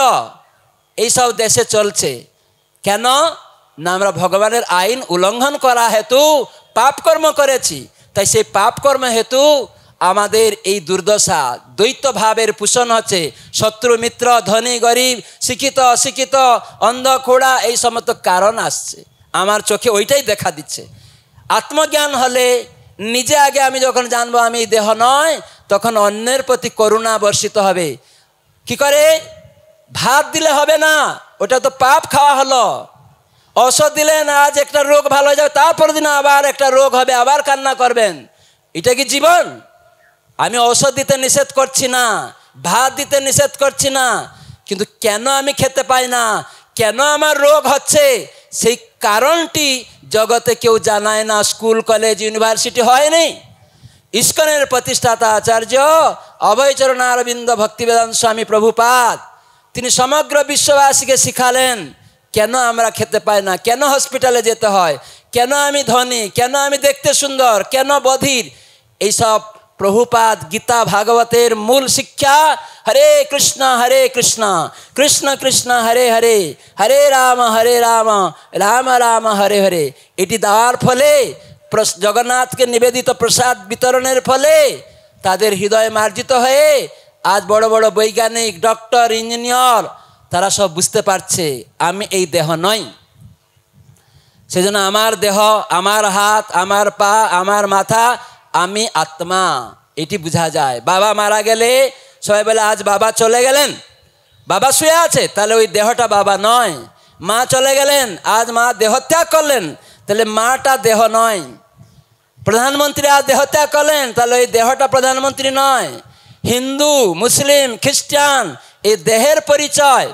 এইসব দেশে চলছে। কেন না? আমরা ভগবানের আইন উল্লঙ্ঘন করা হেতু পাপ কর্ম করেছি। তাই সেই পাপ কর্ম হেতু আমাদের এই দুর্দশা। দ্বৈত ভাবের পোষণ হচ্ছে। শত্রু মিত্র, ধনী গরিব, শিক্ষিত অশিক্ষিত, অন্ধ খোড়া, এই সমস্ত কারণ আসছে। আমার চোখে ওইটাই দেখা দিচ্ছে। আত্মজ্ঞান হলে নিজে আগে আমি যখন জানবো আমি এই দেহ নয়, তখন অন্যের প্রতি করুণা বর্ষিত হবে। কি করে? ভাত দিলে হবে না, ওটা তো পাপ খাওয়া হলো। ঔষধ দিলেন, আজ একটা রোগ ভালো হয়ে যাবে, তারপর দিন আবার একটা রোগ হবে, আবার কান্না করবেন। এটা কি জীবন? আমি ঔষধ দিতে নিষেধ করছি না, ভাত দিতে নিষেধ করছি না, কিন্তু কেন আমি খেতে পাই না, কেন আমার রোগ হচ্ছে, সেই কারণটি জগতে কেউ জানায় না। স্কুল কলেজ ইউনিভার্সিটি হয়নি। ইস্কনের প্রতিষ্ঠাতা আচার্য অভয়চরণ অরবিন্দ ভক্তিবেদান্ত স্বামী প্রভুপাদ তিনি সমগ্র বিশ্ববাসীকে শিখালেন কেন আমরা খেতে পাই না, কেন হসপিটালে যেতে হয়, কেন আমি ধনী, কেন আমি দেখতে সুন্দর, কেন বধির। এইসব প্রভুপাদ গীতা ভাগবতের মূল শিক্ষা। হরে কৃষ্ণ কৃষ্ণ কৃষ্ণ হরে হরে, হরে রাম রাম রাম হরে হরে। এটি দেওয়ার ফলে, জগন্নাথকে নিবেদিত প্রসাদ বিতরণের ফলে তাদের হৃদয় মার্জিত হয়ে আজ বড় বড় বৈজ্ঞানিক, ডক্টর, ইঞ্জিনিয়ার, তারা সব বুঝতে পারছে আমি এই দেহ নই। সেজন্য আমার দেহ, আমার হাত, আমার পা, আমার মাথা, আমি আত্মা, এটি বোঝা যায়। বাবা মারা গেলে সবাই বলে আজ বাবা চলে গেলেন, বাবা শুয়ে আছে, তাহলে ওই দেহটা বাবা নয়। মা চলে গেলেন, আজ মা দেহত্যাগ করলেন, তাহলে মাটা দেহ নয়। প্রধানমন্ত্রী আজ দেহত্যাগ করলেন, তাহলে ওই দেহটা প্রধানমন্ত্রী নয়। হিন্দু, মুসলিম, খ্রিস্টান, এই দেহের পরিচয়,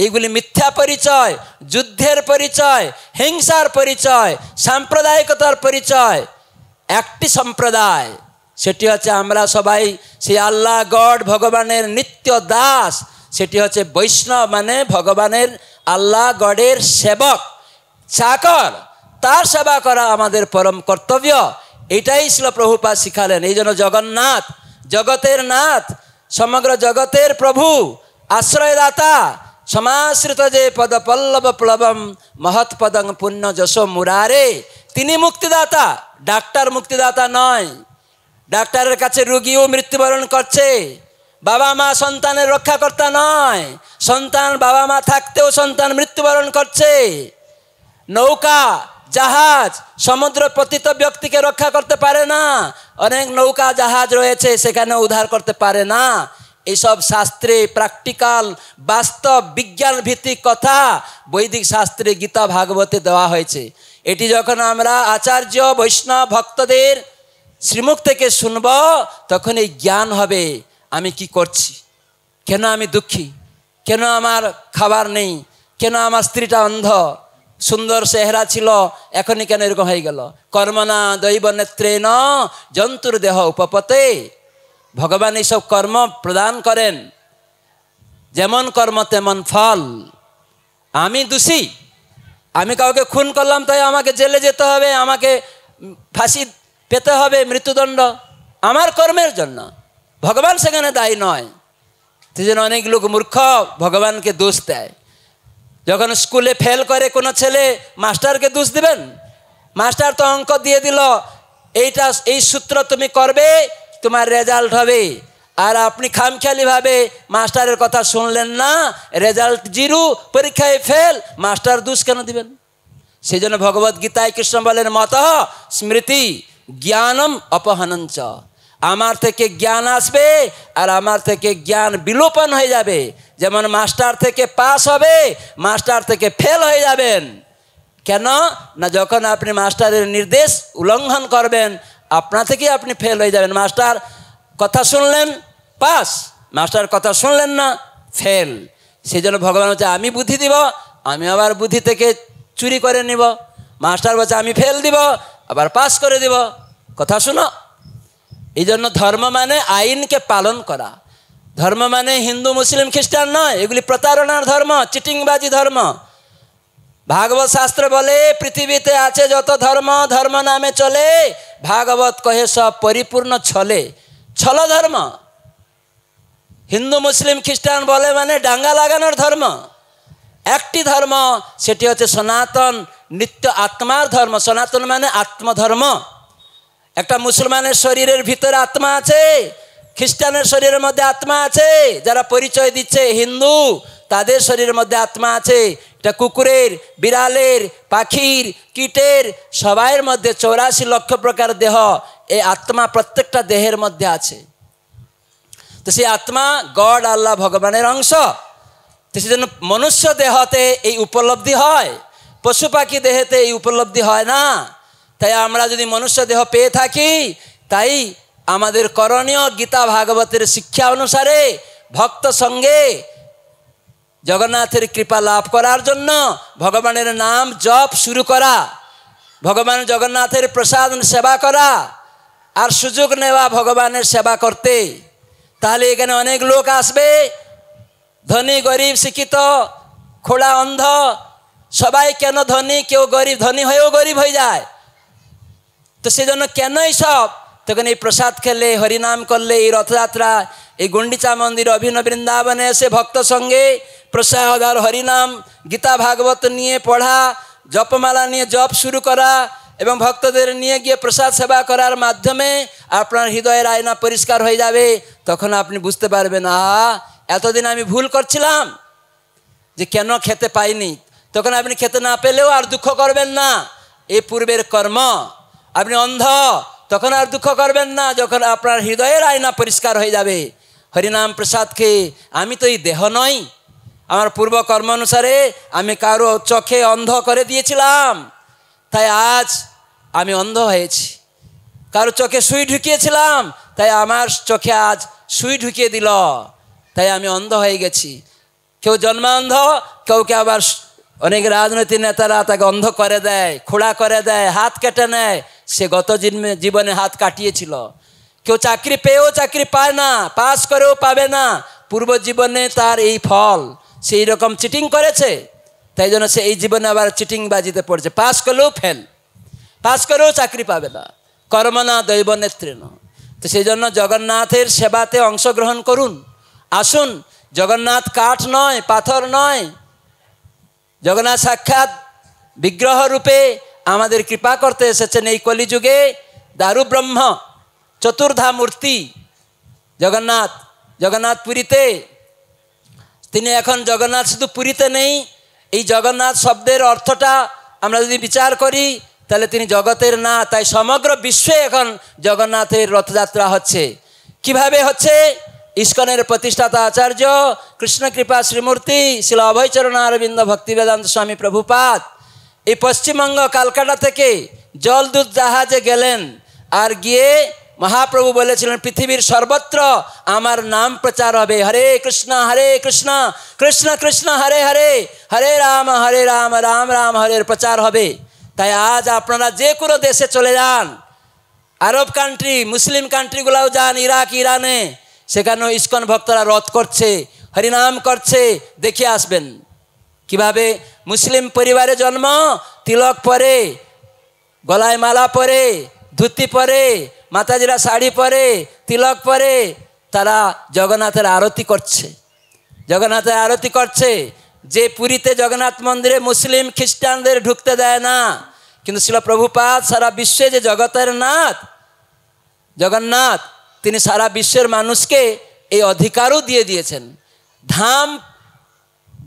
এইগুলি মিথ্যা পরিচয়, যুদ্ধের পরিচয়, হিংসার পরিচয়, সাম্প্রদায়িকতার পরিচয়। একটি সম্প্রদায়, সেটি হচ্ছে আমরা সবাই সেই আল্লাহ গড ভগবানের নিত্য দাস, সেটি হচ্ছে বৈষ্ণব, মানে ভগবানের আল্লাহ গডের সেবক, চাকর, তার সেবা করা আমাদের পরম কর্তব্য। এটাই ছিল প্রভুপাদ শিখালেন। এই জন্য জগন্নাথ, জগতের নাথ, সমগ্র জগতের প্রভু, আশ্রয়দাতা, সমাশ্রিত যে পদ পল্লব প্লবম মহৎপদং পুণ্য যশ মুরারে, তিনি মুক্তিদাতা, ডাক্তার মুক্তিদাতা নয়। ডাক্তারের কাছে রুগীও মৃত্যুবরণ করছে, বাবা মা সন্তানের রক্ষাকর্তা নয়। সন্তান বাবা মা থাকতেও সন্তান মৃত্যুবরণ করছে। নৌকা, জাহাজ সমুদ্র পতিত ব্যক্তিকে রক্ষা করতে পারে না। অনেক নৌকা জাহাজ রয়েছে, সেখানে উদ্ধার করতে পারে না। এইসব শাস্ত্রে প্র্যাকটিক্যাল, বাস্তব, বিজ্ঞান ভিত্তিক কথা বৈদিক শাস্ত্রে গীতা ভাগবতে দেওয়া হয়েছে। এটি যখন আমরা আচার্য বৈষ্ণব ভক্তদের শ্রীমুখ থেকে শুনব, তখন এই জ্ঞান হবে আমি কি করছি, কেন আমি দুঃখী, কেন আমার খাবার নেই, কেন আমার স্ত্রীটা অন্ধ, সুন্দর চেহারা ছিল এখনই কেন এরকম হয়ে গেল। কর্মনা দৈব নেত্রেণ জন্তুর দেহ উপপতে। ভগবান এইসব কর্ম প্রদান করেন, যেমন কর্ম তেমন ফল। আমি দোষী, আমি কাউকে খুন করলাম তাই আমাকে জেলে যেতে হবে, আমাকে ফাঁসি পেতে হবে, মৃত্যুদণ্ড, আমার কর্মের জন্য। ভগবান সেখানে দায়ী নয়। সেই জন্য অনেক লোক মূর্খ ভগবানকে দোষ দেয়। যখন স্কুলে ফেল করে কোনো ছেলে, মাস্টারকে দোষ দিবেন? মাস্টার তো অঙ্ক দিয়ে দিল, এইটা এই সূত্র তুমি করবে, তোমার রেজাল্ট হবে। আর আপনি খামখেয়ালিভাবে মাস্টারের কথা শুনলেন না, রেজাল্ট জিরো, পরীক্ষায় ফেল, মাস্টার দোষ কেন দিবেন? সেই জন্য ভগবদ গীতায় কৃষ্ণ বলেন মত স্মৃতি জ্ঞানম অপহনঞ্চ। আমার থেকে জ্ঞান আসবে আর আমার থেকে জ্ঞান বিলোপন হয়ে যাবে। যেমন মাস্টার থেকে পাস হবে, মাস্টার থেকে ফেল হয়ে যাবেন। কেন না, যখন আপনি মাস্টারের নির্দেশ উল্লঙ্ঘন করবেন, আপনা থেকেই আপনি ফেল হয়ে যাবেন। মাস্টার কথা শুনলেন পাস, মাস্টার কথা শুনলেন না ফেল। সেই জন্য ভগবান বলছে আমি বুদ্ধি দিব, আমি আবার বুদ্ধি থেকে চুরি করে নিব। মাস্টার বলছে আমি ফেল দিব, আবার পাস করে দিব। কথা শুনো। এই জন্য ধর্ম মানে আইনকে পালন করা। ধর্ম মানে হিন্দু মুসলিম খ্রিস্টান নয়, এগুলি প্রতারণার ধর্ম, চিটিংবাজি ধর্ম। ভাগবত শাস্ত্র বলে পৃথিবীতে আছে যত ধর্ম, ধর্ম নামে চলে, ভাগবত কহে সব পরিপূর্ণ ছলে। ছল ধর্ম। হিন্দু মুসলিম খ্রিস্টান বলে মানে ডাঙ্গা লাগানোর ধর্ম। একটি ধর্ম, সেটি হচ্ছে সনাতন নিত্য আত্মার ধর্ম। সনাতন মানে আত্মধর্ম। একটা মুসলমানের শরীরের ভিতরে আত্মা আছে, খ্রিস্টানের শরীরের মধ্যে আত্মা আছে। যারা পরিচয় দিচ্ছে হিন্দু, তাদের শরীরের মধ্যে আত্মা আছে। এটা কুকুরের, বিড়ালের, পাখির, কীটের, সবাইয়ের মধ্যে 84 লক্ষ প্রকার দেহ। এই আত্মা প্রত্যেকটা দেহের মধ্যে আছে। তো সেই আত্মা গড আল্লাহ ভগবানের অংশ। তো সেই জন্য মনুষ্য দেহতে এই উপলব্ধি হয়, পশু পাখি দেহেতে এই উপলব্ধি হয় না। তাই আমরা যদি মনুষ্য দেহ পেয়ে থাকি, তাই আমাদের করণীয় গীতা ভাগবতের শিক্ষা অনুসারে ভক্ত সঙ্গে জগন্নাথের কৃপা লাভ করার জন্য ভগবানের নাম জপ শুরু করা, ভগবান জগন্নাথের প্রসাদ সেবা করা, আর সুযোগ নেওয়া ভগবানের সেবা করতে। তাহলে এখানে অনেক লোক আসবে, ধনী গরিব শিক্ষিত খোড়া অন্ধ সবাই। কেন ধনী, কেউ গরিব, ধনী হয়েও গরিব হয়ে যায়। তো সেজন্য কেন সব তখন এই প্রসাদ খেলে, হরিনাম করলে, এই রথযাত্রা, এই গুন্ডিচা মন্দির, অভিন্ন বৃন্দাবনে এসে ভক্ত সঙ্গে প্রসাদ আর হরিনাম, গীতা ভাগবত নিয়ে পড়া, জপমালা নিয়ে জপ শুরু করা এবং ভক্তদের নিয়ে গিয়ে প্রসাদ সেবা করার মাধ্যমে আপনার হৃদয়ের আয়না পরিষ্কার হয়ে যাবে। তখন আপনি বুঝতে পারবেন, এতদিন আমি ভুল করছিলাম যে কেন খেতে পাইনি। তখন আপনি খেতে না পেলেও আর দুঃখ করবেন না। এই পূর্বের কর্ম। আপনি অন্ধ, তখন আর দুঃখ করবেন না, যখন আপনার হৃদয়ের আয়না পরিষ্কার হয়ে যাবে। হরিনাম প্রসাদ খেয়ে আমি তো এই দেহ নই, আমার পূর্ব কর্ম অনুসারে আমি কারো চোখে অন্ধ করে দিয়েছিলাম, তাই আজ আমি অন্ধ হয়েছি। কারো চোখে সুই ঢুকিয়েছিলাম, তাই আমার চোখে আজ সুই ঢুকিয়ে দিল, তাই আমি অন্ধ হয়ে গেছি। কেউ জন্মান্ধ, কেউকে আবার অনেক রাজনৈতিক নেতারা তাকে অন্ধ করে দেয়, খোড়া করে দেয়, হাত কেটে নেয়, সে গত জীবনে হাত কাটিয়েছিল। কেউ চাকরি পেয়েও চাকরি পায় না, পাস করেও পাবে না, পূর্ব জীবনে তার এই ফল, সেই রকম চিটিং করেছে, তাই জন্য সে এই জীবনে আবার চিটিং বাজিতে পড়ছে, পাস করলেও ফেল, পাস করেও চাকরি পাবে না। কর্ম না দৈব নেত্রেণ। তো সেই জন্য জগন্নাথের সেবাতে অংশগ্রহণ করুন, আসুন। জগন্নাথ কাঠ নয়, পাথর নয়, জগন্নাথ সাক্ষাৎ বিগ্রহ রূপে আমাদের কৃপা করতে এসেছেন এই কলিযুগে। দারু ব্রহ্ম চতুর্ধা মূর্তি জগন্নাথ, জগন্নাথ পুরীতে। তিনি এখন জগন্নাথ শুধু পুরীতে নেই, এই জগন্নাথ শব্দের অর্থটা আমরা যদি বিচার করি তাহলে তিনি জগতের না, তাই সমগ্র বিশ্বে এখন জগন্নাথের রথযাত্রা হচ্ছে। কিভাবে হচ্ছে? ইস্কনের প্রতিষ্ঠাতা আচার্য কৃষ্ণ কৃপা শ্রীমূর্তি শিল অভয়চরণ অরবিন্দ ভক্তিবেদান্ত স্বামী প্রভুপাদ এই পশ্চিমবঙ্গ কালকাটা থেকে জলদূত জাহাজে গেলেন, আর গিয়ে মহাপ্রভু বলেছিলেন পৃথিবীর সর্বত্র আমার নাম প্রচার হবে। হরে কৃষ্ণ কৃষ্ণ কৃষ্ণ হরে হরে, হরে রাম রাম রাম হরের প্রচার হবে। তাই আজ আপনারা যে কোনো দেশে চলে যান, আরব কান্ট্রি, মুসলিম কান্ট্রিগুলাও যান, ইরাক, ইরানে, সেখানেও ইস্কন ভক্তরা রথ করছে, হরিনাম করছে, দেখে আসবেন। কিভাবে মুসলিম পরিবারে জন্ম, তিলক পরে, গলায় মালা পরে, ধুতি পরে, মাতাজিরা শাড়ি পরে, তিলক পরে, তারা জগন্নাথের আরতি করছে, জগন্নাথের আরতি করছে। যে পুরীতে জগন্নাথ মন্দিরে মুসলিম খ্রিস্টানদের ঢুকতে দেয় না, কিন্তু শিল প্রভুপাদ সারা বিশ্বে যে জগতের নাথ জগন্নাথ, তিনি সারা বিশ্বের মানুষকে এই অধিকারও দিয়ে দিয়েছেন। ধাম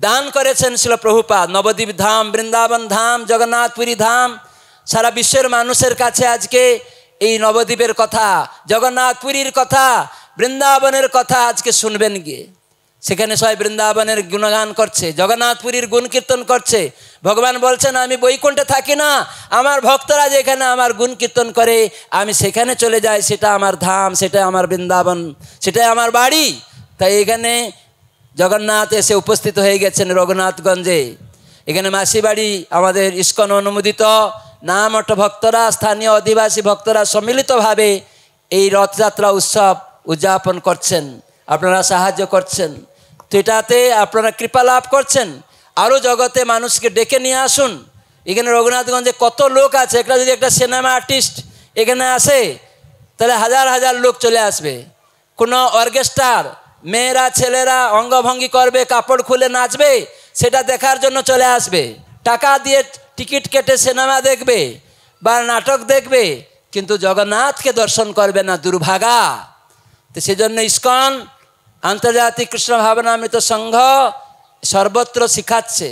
দান করেছেন শিল প্রভুপাদ, নবদ্বীপ ধাম, বৃন্দাবন ধাম, জগন্নাথপুরী ধাম। সারা বিশ্বের মানুষের কাছে আজকে এই নবদ্বীপের কথা, জগন্নাথপুরীর কথা, বৃন্দাবনের কথা আজকে শুনবেন গিয়ে। সেখানে সবাই বৃন্দাবনের গুণগান করছে, জগন্নাথপুরীর গুণ কীর্তন করছে। ভগবান বলছেন আমি বৈকুণ্ঠে থাকি না, আমার ভক্তরা যেখানে আমার গুণ কীর্তন করে আমি সেখানে চলে যাই, সেটা আমার ধাম, সেটা আমার বৃন্দাবন, সেটাই আমার বাড়ি। তাই এখানে জগন্নাথ এসে উপস্থিত হয়ে গেছেন রঘুনাথগঞ্জে। এখানে মাসি বাড়ি আমাদের ইস্কন অনুমোদিত নামঠ ভক্তরা, স্থানীয় অধিবাসী ভক্তরা সম্মিলিতভাবে এই রথযাত্রা উৎসব উদযাপন করছেন, আপনারা সাহায্য করছেন। তো এটাতে আপনারা কৃপা লাভ করছেন। আরও জগতে মানুষকে ডেকে নিয়ে আসুন। এখানে রঘুনাথগঞ্জে কত লোক আছে, একটা যদি একটা সিনেমা আর্টিস্ট এখানে আসে তাহলে হাজার হাজার লোক চলে আসবে। কোনো অর্কেস্ট্রার মেয়েরা ছেলেরা অঙ্গভঙ্গি করবে, কাপড় খুলে নাচবে, সেটা দেখার জন্য চলে আসবে। টাকা দিয়ে টিকিট কেটে সিনেমা দেখবে বা নাটক দেখবে, কিন্তু জগন্নাথকে দর্শন করবে না, দুর্ভাগা। তো সেজন্য ইস্কন আন্তর্জাতিক কৃষ্ণ ভাবনামৃত সংঘ সর্বত্র শিখাচ্ছে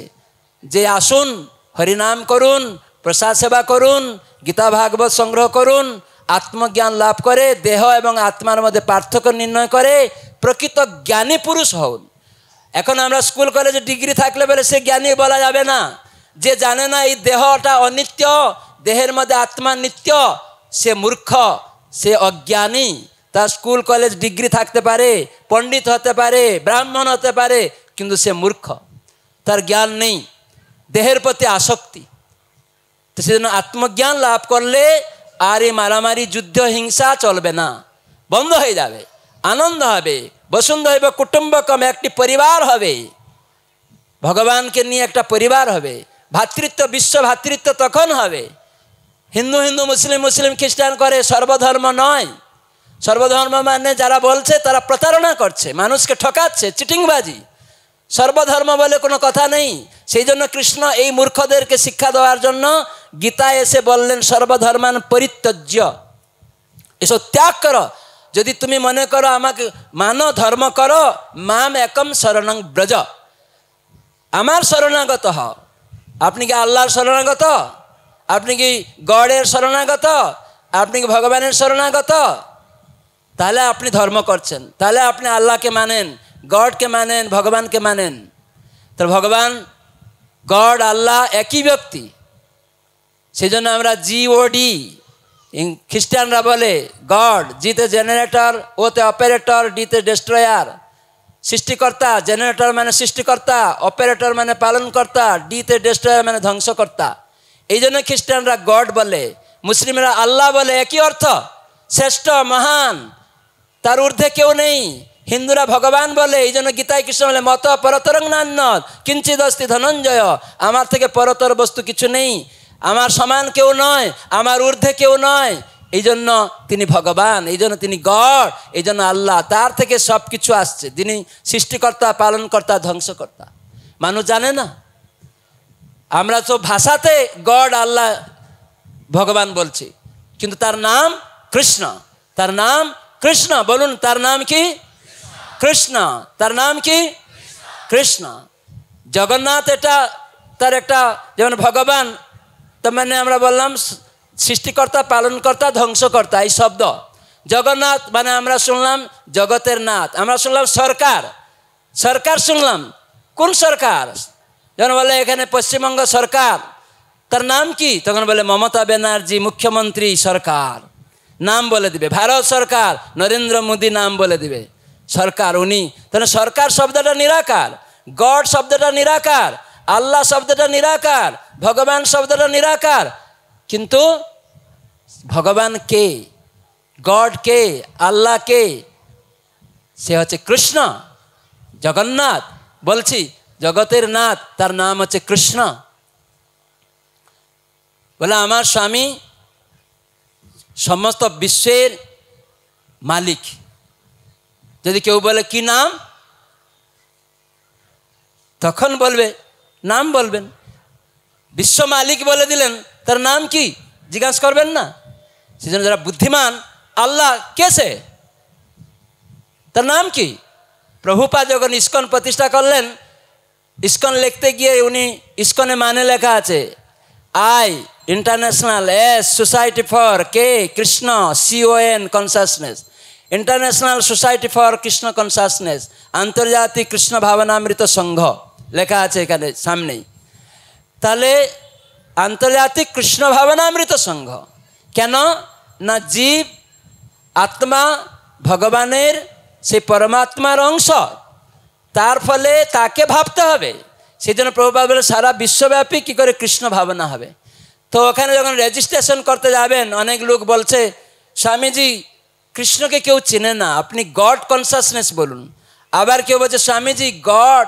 যে আসুন, হরিনাম করুন, প্রসাদ সেবা করুন, গীতা ভাগবত সংগ্রহ করুন, আত্মজ্ঞান লাভ করে দেহ এবং আত্মার মধ্যে পার্থক্য নির্ণয় করে প্রকৃত জ্ঞানী পুরুষ হন। এখন আমরা স্কুল কলেজে ডিগ্রি থাকলে বলে সে জ্ঞানী বলা যাবে না। যে জানে না এই দেহটা অনিত্য, দেহের মধ্যে আত্মা নিত্য, সে মূর্খ, সে অজ্ঞানী। তার স্কুল কলেজ ডিগ্রি থাকতে পারে, পণ্ডিত হতে পারে, ব্রাহ্মণ হতে পারে, কিন্তু সে মূর্খ, তার জ্ঞান নেই, দেহের প্রতি আসক্তি। তো সেজন্য আত্মজ্ঞান লাভ করলে আর এই মারামারি যুদ্ধ হিংসা চলবে না, বন্ধ হয়ে যাবে, আনন্দ হবে, বসুন্ধৈব কুটুম্বকম, একটি পরিবার হবে, ভগবানকে নিয়ে একটা পরিবার হবে, ভ্রাতৃত্ব, বিশ্ব ভ্রাতৃত্ব তখন হবে। হিন্দু হিন্দু, মুসলিম মুসলিম, খ্রিস্টান করে, সর্বধর্ম নয়। সর্বধর্ম মানে যারা বলছে তারা প্রতারণা করছে, মানুষকে ঠকাচ্ছে, চিটিংবাজি। সর্বধর্ম বলে কোনো কথা নেই। সেই জন্য কৃষ্ণ এই মূর্খদেরকে শিক্ষা দেওয়ার জন্য গীতায় এসে বললেন সর্বধর্মান পরিত্যজ্য, এসব ত্যাগ করো। যদি তুমি মনে করো আমাকে মানো, ধর্ম করো, মাম একম শরণং ব্রজ, আমার শরণাগত হও। আপনি কি আল্লাহর শরণাগত? আপনি কি গডের শরণাগত? আপনি কি ভগবানের শরণাগত? তাহলে আপনি ধর্ম করছেন, তাহলে আপনি আল্লাহকে মানেন, গডকে মানেন, ভগবানকে মানেন। তো ভগবান, গড, আল্লাহ একই ব্যক্তি। সেই জন্য আমরা GOD, খ্রিস্টানরা বলে গড, জিতে জেনারেটর, ওতে অপারেটর, ডিতে ডেস্ট্রয়ার। সৃষ্টিকর্তা, জেনারেটর মানে সৃষ্টিকর্তা, অপারেটর মানে পালনকর্তা, ডিতে ডেস্ট্রয়ার মানে ধ্বংসকর্তা। এই জন্য খ্রিস্টানরা গড বলে, মুসলিমরা আল্লাহ বলে, একই অর্থ, শ্রেষ্ঠ, মহান, তার ঊর্ধ্বে কেউ নেই। হিন্দুরা ভগবান বলে, এই জন্য গীতায় কৃষ্ণ বলে মত পরতরং নান্যৎ কিঞ্চিদ অস্তি ধনঞ্জয়, আমার থেকে পরতর বস্তু কিছু নেই, আমার সমান কেউ নয়, আমার ঊর্ধ্বে কেউ নয়। এই জন্য তিনি ভগবান, এই জন্য তিনি গড, এই জন্য আল্লাহ, তার থেকে সব কিছু আসছে। তিনি সৃষ্টিকর্তা, পালনকর্তা, ধ্বংসকর্তা। মানুষ জানে না। আমরা তো ভাষাতে গড, আল্লাহ, ভগবান বলছি, কিন্তু তার নাম কৃষ্ণ। তার নাম কৃষ্ণ। বলুন, তার নাম কি? কৃষ্ণ। তার নাম কি? কৃষ্ণ। জগন্নাথ এটা তার একটা, যেমন ভগবান, তার মানে আমরা বললাম সৃষ্টিকর্তা, পালনকর্তা, ধ্বংসকর্তা, এই শব্দ। জগন্নাথ মানে আমরা শুনলাম জগতের নাথ, আমরা শুনলাম সরকার, সরকার শুনলাম। কোন সরকার? যেমন বলে এখানে পশ্চিমবঙ্গ সরকার, তার নাম কি? তখন বলে মমতা ব্যানার্জি মুখ্যমন্ত্রী সরকার, নাম বলে দিবে। ভারত সরকার, নরেন্দ্র মোদী নাম বলে দিবে, সরকার উনি। তাহলে সরকার শব্দটা নিরাকার, গড শব্দটা নিরাকার, আল্লাহ শব্দটা নিরাকার, ভগবান শব্দটা নিরাকার। কিন্তু ভগবান কে? গড কে? আল্লাহ কে? সে হচ্ছে কৃষ্ণ, জগন্নাথ। বলছি জগতের নাথ, তার নাম হচ্ছে কৃষ্ণ। বলে আমার স্বামী সমস্ত বিশ্বের মালিক। যদি কেউ বলে কি নাম, তখন বলবে, নাম বলবেন। বিশ্ব মালিক বলে দিলেন, তার নাম কি জিজ্ঞাসা করবেন না? সেজন্য যারা বুদ্ধিমান, আল্লাহ কেসে, তার নাম কি? প্রভুপাদ যখন ইস্কন প্রতিষ্ঠা করলেন, ইস্কন লিখতে গিয়ে উনি, ইস্কনে মানে লেখা আছে I international, S society for, K Krishna, CON consciousness, international society for Krishna consciousness, আন্তর্জাতিক কৃষ্ণ ভাবনামৃত সংঘ লেখা আছে এখানে সামনেই। তাহলে আন্তর্জাতিক কৃষ্ণ ভাবনামৃত সংঘ কেন? না জীব আত্মা ভগবানের সেই পরমাত্মার অংশ, তার ফলে তাকে ভাবতে হবে। সেই জন্য প্রভুপাদ বলে সারা বিশ্বব্যাপী কী করে কৃষ্ণ ভাবনা হবে। তো ওখানে যখন রেজিস্ট্রেশন করতে যাবেন, অনেক লোক বলছে স্বামীজি কৃষ্ণকে কেউ চেনে না, আপনি গড কনসাসনেস বলুন। আবার কেউ বলছে স্বামীজি গড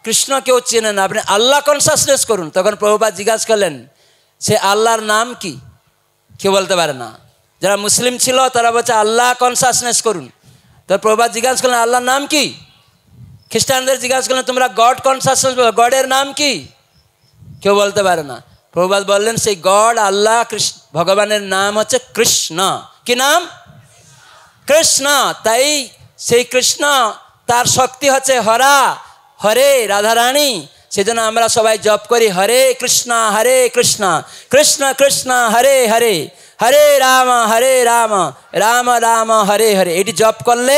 কৃষ্ণ কেউ চেনে না, আপনি আল্লাহ কনসাসনেস করুন। তখন প্রভুপাদ জিজ্ঞাসা করলেন সে আল্লাহর নাম কি? কেউ বলতে পারে না। যারা মুসলিম ছিল তারা বলছে আল্লাহ কনসাসনেস করুন। তো প্রভুপাদ জিজ্ঞাসা করলেন আল্লাহর নাম কি? খ্রিস্টানদের জিজ্ঞাসা করলেন তোমরা গড কনসাসনেস বলো, গডের নাম কি? কেউ বলতে পারে না। প্রভুপাদ বললেন সেই গড, আল্লাহ, ভগবানের নাম হচ্ছে কৃষ্ণ। কি নাম? কৃষ্ণ। তাই সেই কৃষ্ণ, তার শক্তি হচ্ছে হরা, হরে, রাধারানী। সেজন্য আমরা সবাই জপ করি হরে কৃষ্ণ কৃষ্ণ কৃষ্ণ হরে হরে, হরে রাম রাম রাম হরে হরে। এটি জপ করলে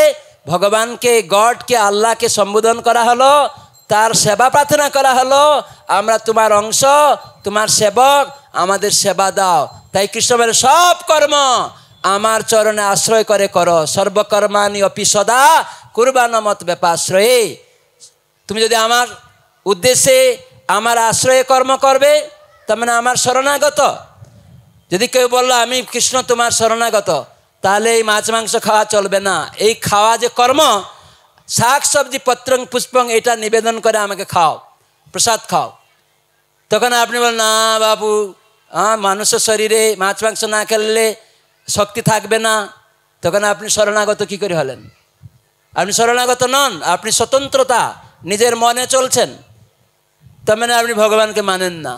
ভগবানকে, গডকে, আল্লাহকে সম্বোধন করা হলো, তার সেবা প্রার্থনা করা হলো। আমরা তোমার অংশ, তোমার সেবক, আমাদের সেবা দাও। তাই কৃষ্ণ বলে সব কর্ম আমার চরণে আশ্রয় করে করো, সর্বকর্মাণি অপি সদা কুরবান মত ব্যাপাশ্রয়ে। তুমি যদি আমার উদ্দেশ্যে, আমার আশ্রয়ে কর্ম করবে, তার মানে আমার শরণাগত। যদি কেউ বললো আমি কৃষ্ণ তোমার শরণাগত, তাহলে এই মাছ মাংস খাওয়া চলবে না। এই খাওয়া যে কর্ম, শাক সবজি পত্রং পুষ্পং, এটা নিবেদন করে আমাকে খাও, প্রসাদ খাও। তখন আপনি বলেন না বাবু, মানুষের শরীরে মাছ মাংস না খেলে শক্তি থাকবে না। তখন আপনি শরণাগত কি করে হলেন? আপনি শরণাগত নন, আপনি স্বতন্ত্রতা, নিজের মনে চলছেন। তার মানে আপনি ভগবানকে মানেন না।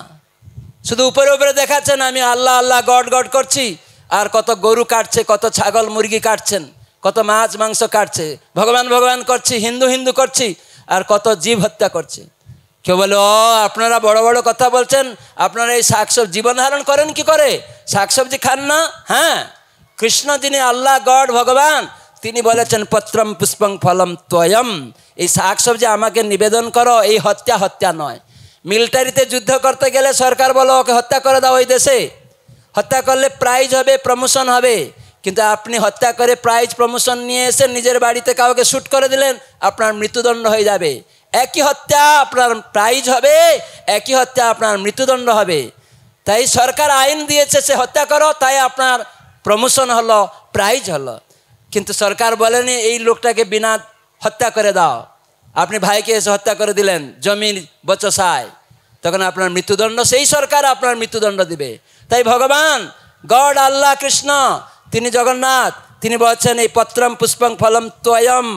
শুধু উপরে উপরে দেখাচ্ছেন আমি আল্লাহ আল্লাহ গড গড করছি, আর কত গরু কাটছে, কত ছাগল মুরগি কাটছেন, কত মাছ মাংস কাটছে, ভগবান ভগবান করছি, হিন্দু হিন্দু করছি, আর কত জীব হত্যা করছে। কেউ বলে ও আপনারা বড় বড় কথা বলছেন, আপনারা এই শাকসবজি জীবন ধারণ করেন কি করে, শাকসবজি খান না? হ্যাঁ, কৃষ্ণ যিনি আল্লাহ গড ভগবান, তিনি বলেছেন পত্রম পুষ্পং ফলম ত্বয়ম, এই শাকসবজি আমাকে নিবেদন করো, এই হত্যা নয়। মিলিটারিতে যুদ্ধ করতে গেলে সরকার বলো ওকে হত্যা করে দাও, ওই দেশে হত্যা করলে প্রাইজ হবে, প্রমোশন হবে, কিন্তু আপনি হত্যা করে প্রাইজ প্রমোশন নিয়ে এসে নিজের বাড়িতে কাউকে শ্যুট করে দিলেন, আপনার মৃত্যুদণ্ড হয়ে যাবে। একই হত্যা আপনার প্রাইজ হবে, একই হত্যা আপনার মৃত্যুদণ্ড হবে। তাই সরকার আইন দিয়েছে সে হত্যা করো, তাই আপনার প্রমোশন হলো, প্রাইজ হলো। কিন্তু সরকার বলেনি এই লোকটাকে বিনা হত্যা করে দাও। আপনি ভাইকে এসে হত্যা করে দিলেন জমির বচসায়, তখন আপনার মৃত্যুদণ্ড, সেই সরকার আপনার মৃত্যুদণ্ড দিবে। তাই ভগবান গড আল্লাহ কৃষ্ণ তিনি জগন্নাথ, তিনি বলছেন এই পত্রম পুষ্পং ফলম ত্বয়ম,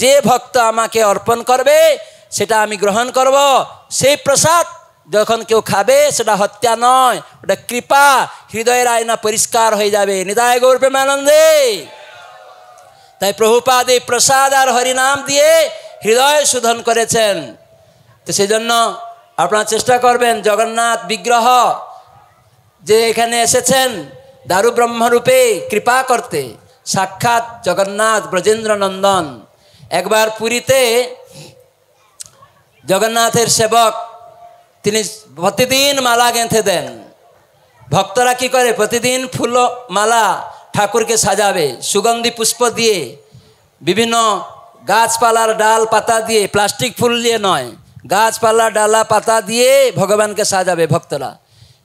যে ভক্ত আমাকে অর্পণ করবে সেটা আমি গ্রহণ করব। সেই প্রসাদ যখন কেউ খাবে সেটা হত্যা নয়, ওটা কৃপা, হৃদয়ের আয়না পরিষ্কার হয়ে যাবে। নিতাই গৌর প্রেমানন্দে। তাই প্রভুপাদ এই প্রসাদ আর হরিনাম দিয়ে হৃদয় শোধন করেছেন। তো সেই জন্য আপনারা চেষ্টা করবেন জগন্নাথ বিগ্রহ যে এখানে এসেছেন দারু ব্রহ্মরূপে কৃপা করতে, সাক্ষাৎ জগন্নাথ ব্রজেন্দ্র নন্দন। একবার পুরীতে জগন্নাথের সেবক তিনি প্রতিদিন মালা গেঁথে দেন। ভক্তরা কি করে, প্রতিদিন ফুল মালা ঠাকুরকে সাজাবে সুগন্ধি পুষ্প দিয়ে, বিভিন্ন গাছপালার ডাল পাতা দিয়ে, প্লাস্টিক ফুল দিয়ে নয়, গাছপালা ডালা পাতা দিয়ে ভগবানকে সাজাবে ভক্তরা।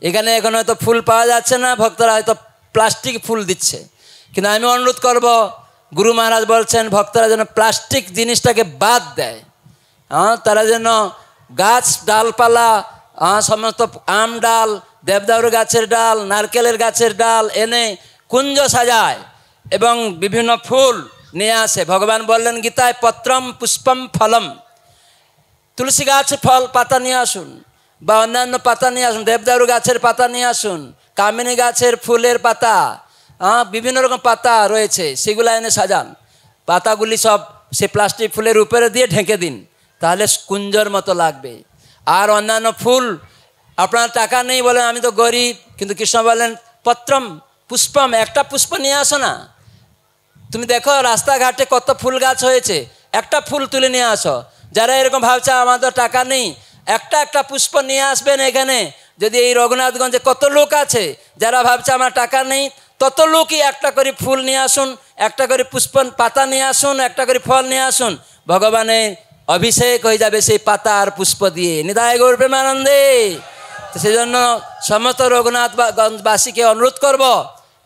এখানে এখন হয়তো ফুল পাওয়া যাচ্ছে না, ভক্তরা হয়তো প্লাস্টিক ফুল দিচ্ছে। কিন্তু আমি অনুরোধ করব, গুরু মহারাজ বলছেন ভক্তরা যেন প্লাস্টিক জিনিসটাকে বাদ দেয়। তারা যেন গাছ ডালপালা, সমস্ত আম ডাল, দেবদারু গাছের ডাল, নারকেলের গাছের ডাল এনে কুঞ্জ সাজায় এবং বিভিন্ন ফুল নিয়ে আসে। ভগবান বললেন গীতায় পত্রম পুষ্পম ফলম, তুলসী গাছের ফল পাতা নিয়ে আসুন বা অন্যান্য পাতা নিয়ে আসুন, দেবদারু গাছের পাতা নিয়ে আসুন, কামিনী গাছের ফুলের পাতা, বিভিন্ন রকম পাতা রয়েছে, সেগুলো এনে সাজান। পাতাগুলি সব সে প্লাস্টিক ফুলের উপরে দিয়ে ঢেকে দিন, তাহলে কুঞ্জর মতো লাগবে। আর অন্যান্য ফুল, আপনার টাকা নেই বলেন আমি তো গরিব, কিন্তু কৃষ্ণ বলেন পত্রম পুষ্পম, একটা পুষ্প নিয়ে আসো না। তুমি দেখো রাস্তাঘাটে কত ফুল গাছ হয়েছে, একটা ফুল তুলে নিয়ে আসো। যারা এরকম ভাবছে আমাদের টাকা নেই, একটা পুষ্প নিয়ে আসবেন এখানে। যদি এই রঘুনাথগঞ্জে কত লোক আছে যারা ভাবছে আমার টাকা নেই, তত লোকই একটা করে ফুল নিয়ে আসুন, একটা করে পুষ্প পাতা নিয়ে আসুন, একটা করে ফল নিয়ে আসুন, ভগবানের অভিষেক হয়ে যাবে সেই পাতা আর পুষ্প দিয়ে। নিতাই গৌর প্রেমানন্দে। তো সেই জন্য সমস্ত রঘুনাথগঞ্জবাসীকে অনুরোধ করব,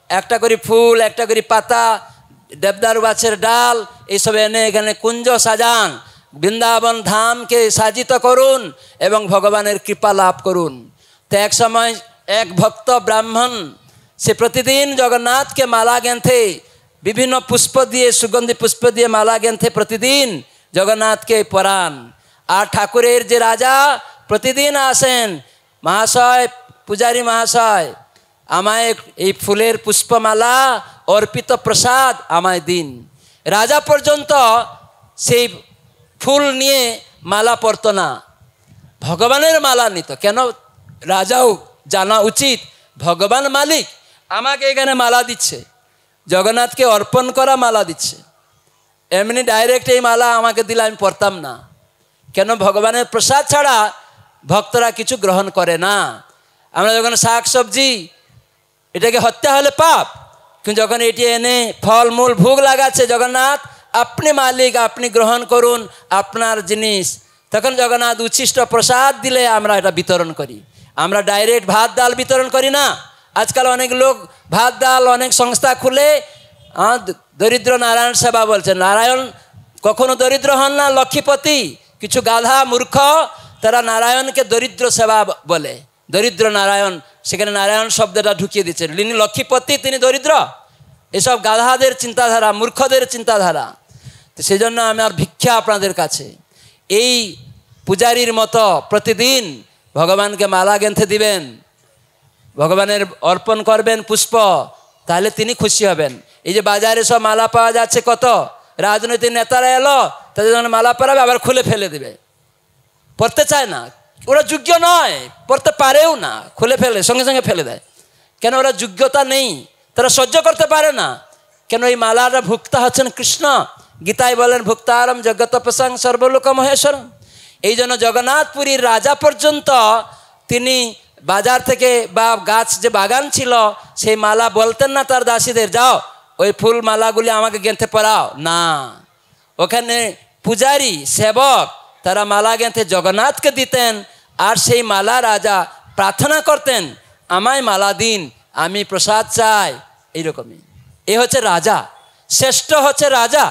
একটা করে ফুল, একটা করে পাতা, দেবদারু গাছের ডাল এইসব এনে এখানে কুঞ্জ সাজান, বৃন্দাবন ধামকে সাজিত করুন এবং ভগবানের কৃপা লাভ করুন। তো এক সময় এক ভক্ত ব্রাহ্মণ সে প্রতিদিন জগন্নাথকে মালা গেঁথে, বিভিন্ন পুষ্প দিয়ে, সুগন্ধি পুষ্প দিয়ে মালা গেঁথে প্রতিদিন জগন্নাথকে পরান। আর ঠাকুরের যে রাজা প্রতিদিন আসেন, মহাশয়, পূজারী মহাশয় আমায় এই ফুলের পুষ্পমালা অর্পিত প্রসাদ আমায় দিন। রাজা পর্যন্ত সেই ফুল নিয়ে মালা পরত না, ভগবানের মালা নিত। কেন? রাজাও জানা উচিত ভগবান মালিক, আমাকে এখানে মালা দিচ্ছে, জগন্নাথকে অর্পণ করা মালা দিচ্ছে, এমনি ডাইরেক্ট এই মালা আমাকে দিলে আমি পরতাম না। কেন? ভগবানের প্রসাদ ছাড়া ভক্তরা কিছু গ্রহণ করে না। আমরা যখন শাক সবজি, এটাকে হত্যা হলে পাপ, কিন্তু যখন এটি এনে ফলমূল ভোগ লাগাচ্ছে জগন্নাথ, আপনি মালিক, আপনি গ্রহণ করুন আপনার জিনিস, তখন জগন্নাথ উচ্ছিষ্ট প্রসাদ দিলে আমরা এটা বিতরণ করি। আমরা ডাইরেক্ট ভাত ডাল বিতরণ করি না। আজকাল অনেক লোক ভাত ডাল অনেক সংস্থা খুলে দরিদ্র নারায়ণ সেবা বলছে। নারায়ণ কখনো দরিদ্র হন না, লক্ষ্মীপতি। কিছু গাধা মূর্খ তারা নারায়ণকে দরিদ্র সেবা বলে, দরিদ্র নারায়ণ, সেখানে নারায়ণ শব্দটা ঢুকিয়ে দিচ্ছে। যিনি লক্ষ্মীপতি তিনি দরিদ্র, এসব গাধাদের চিন্তাধারা, মূর্খদের চিন্তাধারা। তো সেই জন্য আমার ভিক্ষা আপনাদের কাছে, এই পূজারীর মতো প্রতিদিন ভগবানকে মালা গেঁথে দিবেন, ভগবানের অর্পণ করবেন পুষ্প, তাহলে তিনি খুশি হবেন। এই যে বাজারে সব মালা পাওয়া যাচ্ছে, কত রাজনৈতিক নেতারা এলো তাদের জন্য মালা পরাবে, আবার খুলে ফেলে দেবে। পড়তে চায় না, ওরা যোগ্য নয়, পড়তে পারেও না, খুলে ফেলে, সঙ্গে সঙ্গে ফেলে দেয়। কেন? ওরা যোগ্যতা নেই, তারা সহ্য করতে পারে না। কেন? এই মালাটা ভুক্তা হচ্ছেন কৃষ্ণ। গীতায় বলেন ভুক্তারম জগতপসাং সর্বলোক মহেশ্বরম। এই জন্য জগন্নাথপুরীর রাজা পর্যন্ত তিনি বাজার থেকে বা গাছ যে বাগান ছিল সেই মালা বলতেন না তার দাসীদের, যাও ওই ফুল মালাগুলি আমাকে গেঁথে পরাও না। ওখানে পূজারী সেবক তারা মালা গেঁথে জগন্নাথকে দিতেন, আর সেই মালা রাজা প্রার্থনা করতেন, আমায় মালা দিন, আমি প্রসাদ চাই। এইরকমই এ হচ্ছে রাজা, শ্রেষ্ঠ হচ্ছে রাজা।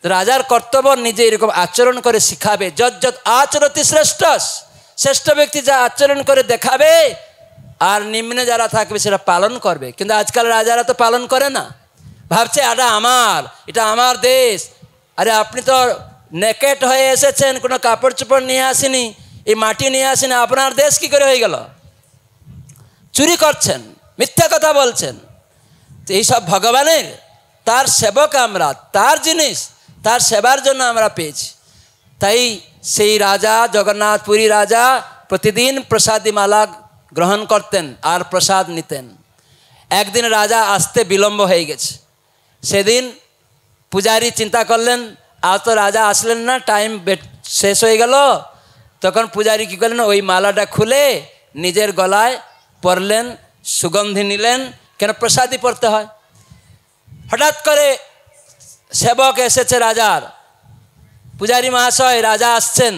রাজার কর্তব্য নিজে এরকম আচরণ করে শিখাবে। যৎ আচরতি শ্রেষ্ঠ, শ্রেষ্ঠ ব্যক্তি যা আচরণ করে দেখাবে, আর নিম্নে যারা থাকবে সেটা পালন করবে। কিন্তু আজকাল রাজারা তো পালন করে না, ভাবছে এটা আমার দেশ। আরে আপনি তো নেকেট হয়ে এসেছেন, কোনো কাপড় চোপড় নিয়ে আসেনি, এই মাটি নিয়ে আসেনি, আপনার দেশ কি করে হয়ে গেল? চুরি করছেন, মিথ্যা কথা বলছেন। তো এইসব ভগবানের, তার সেবক আমরা, তার জিনিস, তার সেবার জন্য আমরা পেয়েছি। তাই সেই রাজা, জগন্নাথপুরী রাজা প্রতিদিন প্রসাদী মালা গ্রহণ করতেন আর প্রসাদ নিতেন। একদিন রাজা আসতে বিলম্ব হয়ে গেছে। সেদিন পূজারী চিন্তা করলেন, আর তো রাজা আসলেন না, টাইম শেষ হয়ে গেল। তখন পূজারী কী করলেন, ওই মালাটা খুলে নিজের গলায় পরলেন, সুগন্ধি নিলেন, কেন প্রসাদই পড়তে হয়। হঠাৎ করে সেবক এসেছে রাজার, পূজারী মহাশয় রাজা আসছেন।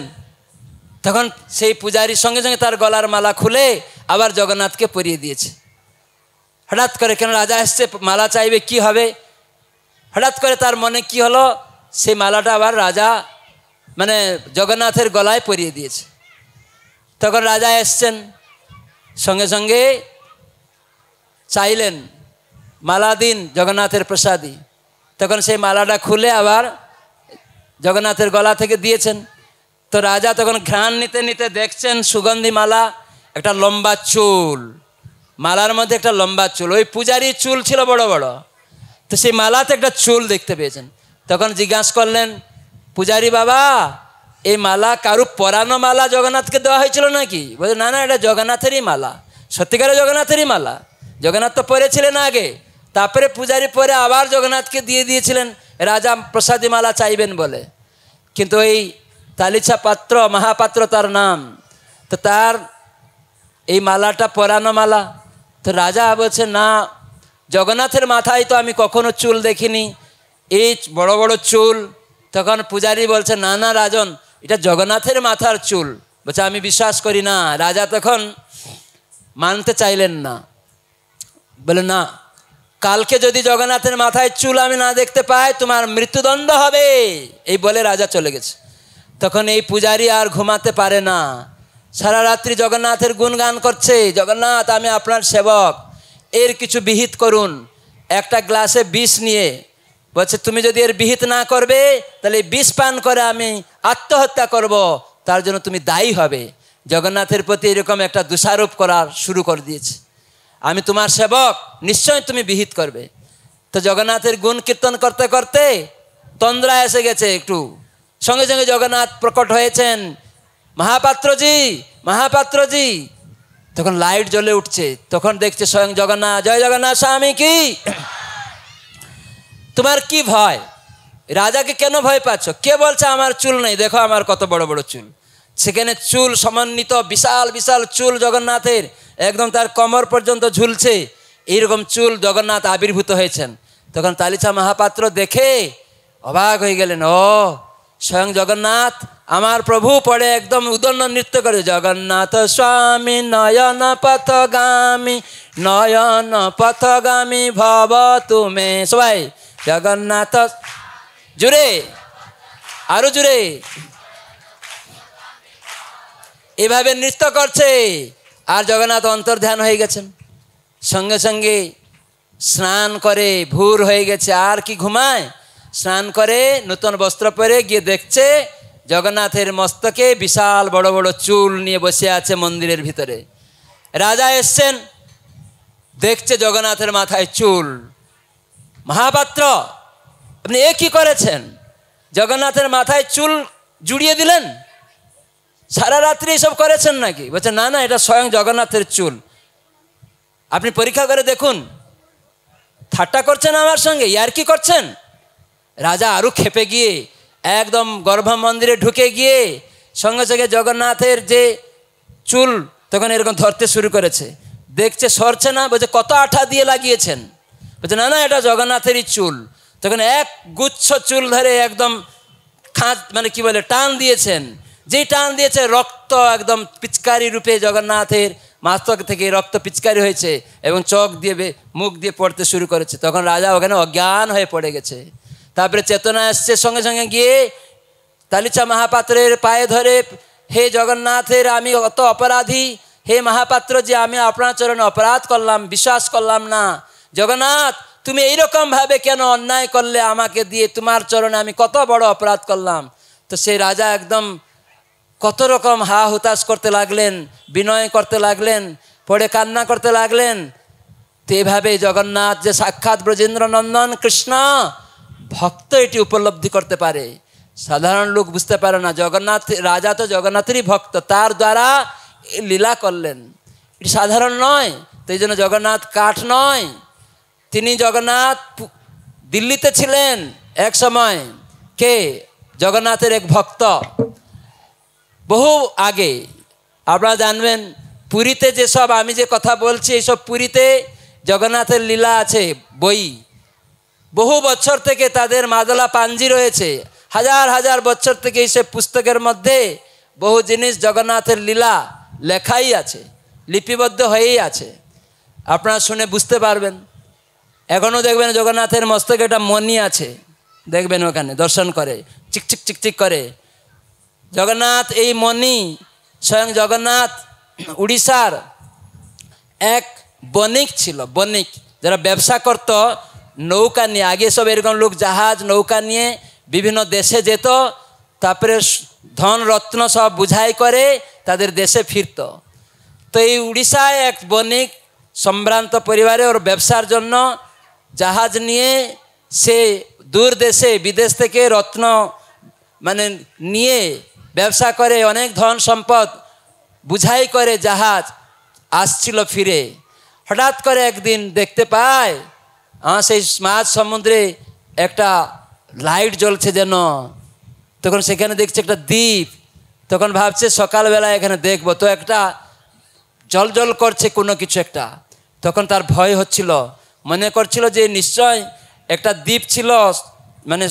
তখন সেই পূজারীর সঙ্গে সঙ্গে তার গলার মালা খুলে আবার জগন্নাথকে পরিয়ে দিয়েছে। হঠাৎ করে, কেন রাজা এসছে, মালা চাইবে, কি হবে? হঠাৎ করে তার মনে কি হলো, সেই মালাটা আবার রাজা জগন্নাথের গলায় পরিয়ে দিয়েছে। তখন রাজা এসছেন, সঙ্গে সঙ্গে চাইলেন মালা দিন জগন্নাথের প্রসাদী। তখন সেই মালাটা খুলে আবার জগন্নাথের গলা থেকে দিয়েছেন। তো রাজা তখন ঘ্রাণ নিতে নিতে দেখছেন সুগন্ধি মালা, একটা লম্বা চুল, মালার মধ্যে একটা লম্বা চুল। ওই পূজারীর চুল ছিল বড় বড়, তো সেই মালাতে একটা চুল দেখতে পেয়েছেন। তখন জিজ্ঞাসা করলেন, পূজারী বাবা, এই মালা কারু পরানো মালা জগন্নাথকে দেওয়া হয়েছিল নাকি? বলছে, না না, এটা জগন্নাথেরই মালা, সত্যিকারের জগন্নাথেরই মালা। জগন্নাথ তো পরেছিলেন আগে, তারপরে পূজারী পরে আবার জগন্নাথকে দিয়ে দিয়েছিলেন রাজা প্রসাদী মালা চাইবেন বলে। কিন্তু এই তালিছা পাত্র, মহাপাত্র তার নাম, তো তার এই মালাটা পরানো মালা। তো রাজা বলছে, না, জগন্নাথের মাথায় তো আমি কখনো চুল দেখিনি, এই বড় বড় চুল। তখন পূজারী বলছে, না না রাজন, এটা জগন্নাথের মাথার চুল। বলছে, আমি বিশ্বাস করি না। রাজা তখন মানতে চাইলেন না, বলে, না, কালকে যদি জগন্নাথের মাথায় চুল আমি না দেখতে পাই, তোমার মৃত্যুদণ্ড হবে। এই বলে রাজা চলে গেছে। তখন এই পূজারী আর ঘুমাতে পারে না, সারা রাত্রি জগন্নাথের গুণগান করছে, জগন্নাথ আমি আপনার সেবক, এর কিছু বিহিত করুন। একটা গ্লাসে বিষ নিয়ে বলছে, তুমি যদি এর বিহিত না করবে তাহলে এই বিষ পান করে আমি আত্মহত্যা করব, তার জন্য তুমি দায়ী হবে। জগন্নাথের প্রতি এরকম একটা দোষারোপ করা শুরু করে দিয়েছে, আমি তোমার সেবক, নিশ্চয় তুমি বিহিত করবে। তো জগন্নাথের গুণ কীর্তন করতে করতে তন্দ্রা এসে গেছে একটু, সঙ্গে সঙ্গে জগন্নাথ প্রকট হয়েছেন, মহাপাত্রজি, মহাপাত্রজি। তখন লাইট জ্বলে উঠছে, তখন দেখছে স্বয়ং জগন্নাথ। জয় জগন্নাথ স্বামী কি। তোমার কি ভয়? রাজাকে কেন ভয় পাচ্ছ? কে বলছে আমার চুল নেই? দেখো আমার কত বড় বড় চুল। সেখানে চুল সমন্বিত, বিশাল বিশাল চুল জগন্নাথের, একদম তার কোমর পর্যন্ত ঝুলছে। এইরকম চুল জগন্নাথ আবির্ভূত হয়েছেন। তখন তালিছা মহাপাত্র দেখে অবাক হয়ে গেলেন, ও স্বয়ং জগন্নাথ আমার প্রভু। পড়ে একদম উদন্ন নৃত্য করে, জগন্নাথ স্বামী নয়ন পথগামী, নয়ন পথগামী ভব তুমে। সবাই জগন্নাথ, জুড়ে, আরো জুড়ে, এভাবে নৃত্য করছে। আর জগন্নাথ অন্তর্ধান হয়ে গেছেন। সঙ্গে সঙ্গে স্নান করে, ভোর হয়ে গেছে, আর কি ঘুমায়, স্নান করে নতুন বস্ত্র পরে গিয়ে দেখছে জগন্নাথের মস্তকে বিশাল বড় বড় চুল নিয়ে বসে আছে মন্দিরের ভিতরে। রাজা এসছেন, দেখছে জগন্নাথের মাথায় চুল। মহাপাত্র, আপনি এ কি করেছেন? জগন্নাথের মাথায় চুল জুড়িয়ে দিলেন। সারা রাত্রি এসব করেছেন নাকি? বলছে না না, এটা স্বয়ং জগন্নাথের চুল, আপনি পরীক্ষা করে দেখুন। ঠাট্টা করছেন আমার সঙ্গে, ইয়ার্কি করছেন? রাজা আরও খেপে গিয়ে একদম গর্ভ মন্দিরে ঢুকে গিয়ে সঙ্গে সঙ্গে জগন্নাথের যে চুল তখন এরকম ধরতে শুরু করেছে, দেখছে সরছে না, বলছে কত আঠা দিয়ে লাগিয়েছেন? বলছে না না, এটা জগন্নাথেরই চুল। তখন এক গুচ্ছ চুল ধরে একদম মানে কি বলে টান দিয়েছেন, যেই টান দিয়েছে রক্ত একদম পিচকারি রূপে জগন্নাথের মাস্তক থেকে রক্ত পিচকারি হয়েছে এবং চোখ দিয়ে মুখ দিয়ে পড়তে শুরু করেছে। তখন রাজা ওখানে অজ্ঞান হয়ে পড়ে গেছে। তারপরে চেতনা আসছে, সঙ্গে সঙ্গে গিয়ে তালিচা মহাপাত্রের পায়ে ধরে, হে জগন্নাথের আমি অত অপরাধী, হে মহাপাত্র যে আমি আপনার চরণে অপরাধ করলাম, বিশ্বাস করলাম না। জগন্নাথ তুমি এইরকমভাবে কেন অন্যায় করলে আমাকে দিয়ে, তোমার চরণে আমি কত বড় অপরাধ করলাম। তো সেই রাজা একদম কত রকম হা হুতাশ করতে লাগলেন, বিনয় করতে লাগলেন, পড়ে কান্না করতে লাগলেন। তো এভাবে জগন্নাথ যে সাক্ষাৎ ব্রজেন্দ্র নন্দন কৃষ্ণ, ভক্ত এটি উপলব্ধি করতে পারে, সাধারণ লোক বুঝতে পারে না। জগন্নাথ রাজা তো জগন্নাথেরই ভক্ত, তার দ্বারা লীলা করলেন, এটি সাধারণ নয়। তো এই জন্য জগন্নাথ কাঠ নয়, তিনি জগন্নাথ দিল্লিতে ছিলেন এক সময়। কে? জগন্নাথের এক ভক্ত, বহু আগে। আপনারা জানবেন পুরীতে যেসব আমি যে কথা বলছি, এইসব পুরীতে জগন্নাথের লীলা আছে বই, বহু বছর থেকে তাদের মাদলা পাঞ্জি রয়েছে, হাজার হাজার বছর থেকে এইসব পুস্তকের মধ্যে বহু জিনিস জগন্নাথের লীলা লেখাই আছে, লিপিবদ্ধ হয়েই আছে। আপনারা শুনে বুঝতে পারবেন। এখনও দেখবেন জগন্নাথের মস্তকে একটা মণি আছে, দেখবেন ওখানে দর্শন করে চিকচিক চিকচিক করে। জগন্নাথ এই মণি, স্বয়ং জগন্নাথ উড়িষ্যার এক বণিক ছিল, বণিক যারা ব্যবসা করত নৌকা নিয়ে। আগে সব এরকম লোক জাহাজ নৌকা নিয়ে বিভিন্ন দেশে যেত, তারপরে ধন রত্ন সব বুঝাই করে তাদের দেশে ফিরত। তো এই উড়িষ্যায় এক বণিক সম্ভ্রান্ত পরিবারে ওর ব্যবসার জন্য জাহাজ নিয়ে সে দূর দেশে বিদেশ থেকে রত্ন মানে নিয়ে ব্যবসা করে, অনেক ধন সম্পদ বুঝাই করে জাহাজ আসছিল ফিরে। হঠাৎ করে একদিন দেখতে পায় সেই মাঝ সমুদ্রে একটা লাইট জ্বলছে যেন। তখন সেখানে দেখছে একটা দ্বীপ। তখন ভাবছে সকালবেলা এখানে দেখবো, তো একটা জল জল করছে কোনো কিছু একটা। তখন তার ভয় হচ্ছিল, মনে করছিল যে নিশ্চয় একটা দ্বীপ ছিল, মানে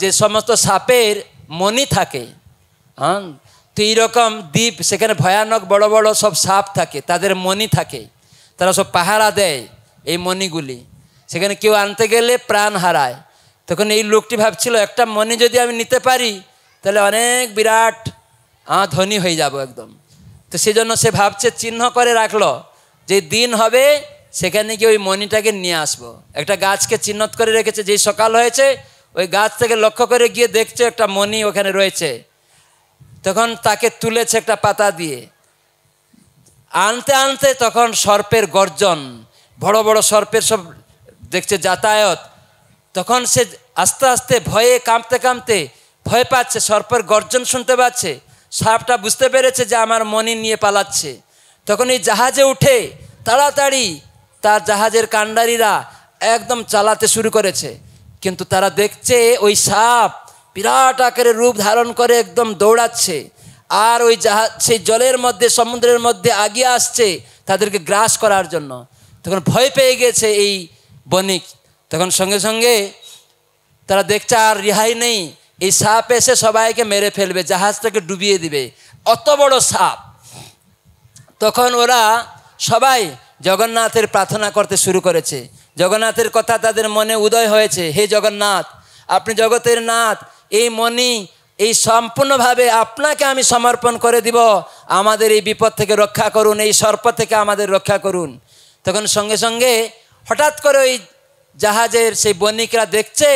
যে সমস্ত সাপের মণি থাকে, হ্যাঁ, তো এইরকম দ্বীপ, সেখানে ভয়ানক বড় বড় সব সাপ থাকে, তাদের মণি থাকে, তারা সব পাহারা দেয় এই মণিগুলি, সেখানে কেউ আনতে গেলে প্রাণ হারায়। তখন এই লোকটি ভাবছিল একটা মণি যদি আমি নিতে পারি তাহলে অনেক বিরাট ধনী হয়ে যাব একদম। তো সেই জন্য সে ভাবছে, চিহ্ন করে রাখলো যে দিন হবে সেখানে গিয়ে ওই মণিটাকে নিয়ে আসবো। একটা গাছকে চিহ্নিত করে রেখেছে, যেই সকাল হয়েছে ওই গাছ থেকে লক্ষ্য করে গিয়ে দেখছে একটা মণি ওখানে রয়েছে। তখন তাকে তুলেছে একটা পাতা দিয়ে, আনতে আনতে তখন সর্পের গর্জন, বড় বড় সর্পের সব দেখছে যাতায়াত। তখন সে আস্তে আস্তে ভয়ে কাঁপতে কাঁপতে ভয় পাচ্ছে, সর্পের গর্জন শুনতে পাচ্ছে। সাপটা বুঝতে পেরেছে যে আমার মণি নিয়ে পালাচ্ছে। তখন এই জাহাজে উঠে তাড়াতাড়ি তার জাহাজের কাণ্ডারীরা একদম চালাতে শুরু করেছে। কিন্তু তারা দেখছে ওই সাপ বিরাট আকারের রূপ ধারণ করে একদম দৌড়াচ্ছে, আর ওই জাহাজ সেই জলের মধ্যে সমুদ্রের মধ্যে আগিয়ে আসছে তাদেরকে গ্রাস করার জন্য। তখন ভয় পেয়ে গেছে এই বণিক। তখন সঙ্গে সঙ্গে তারা দেখছে আর রেহাই নেই, এই সাপ এসে সবাইকে মেরে ফেলবে, জাহাজটাকে ডুবিয়ে দিবে, অত বড় সাপ। তখন ওরা সবাই জগন্নাথের প্রার্থনা করতে শুরু করেছে। জগন্নাথের কথা তাদের মনে উদয় হয়েছে, হে জগন্নাথ আপনি জগতের নাথ, এই মণি এই সম্পূর্ণভাবে আপনাকে আমি সমর্পণ করে দিব, আমাদের এই বিপদ থেকে রক্ষা করুন, এই সর্প থেকে আমাদের রক্ষা করুন। তখন সঙ্গে সঙ্গে হঠাৎ করে ওই জাহাজের সেই বণিকরা দেখছে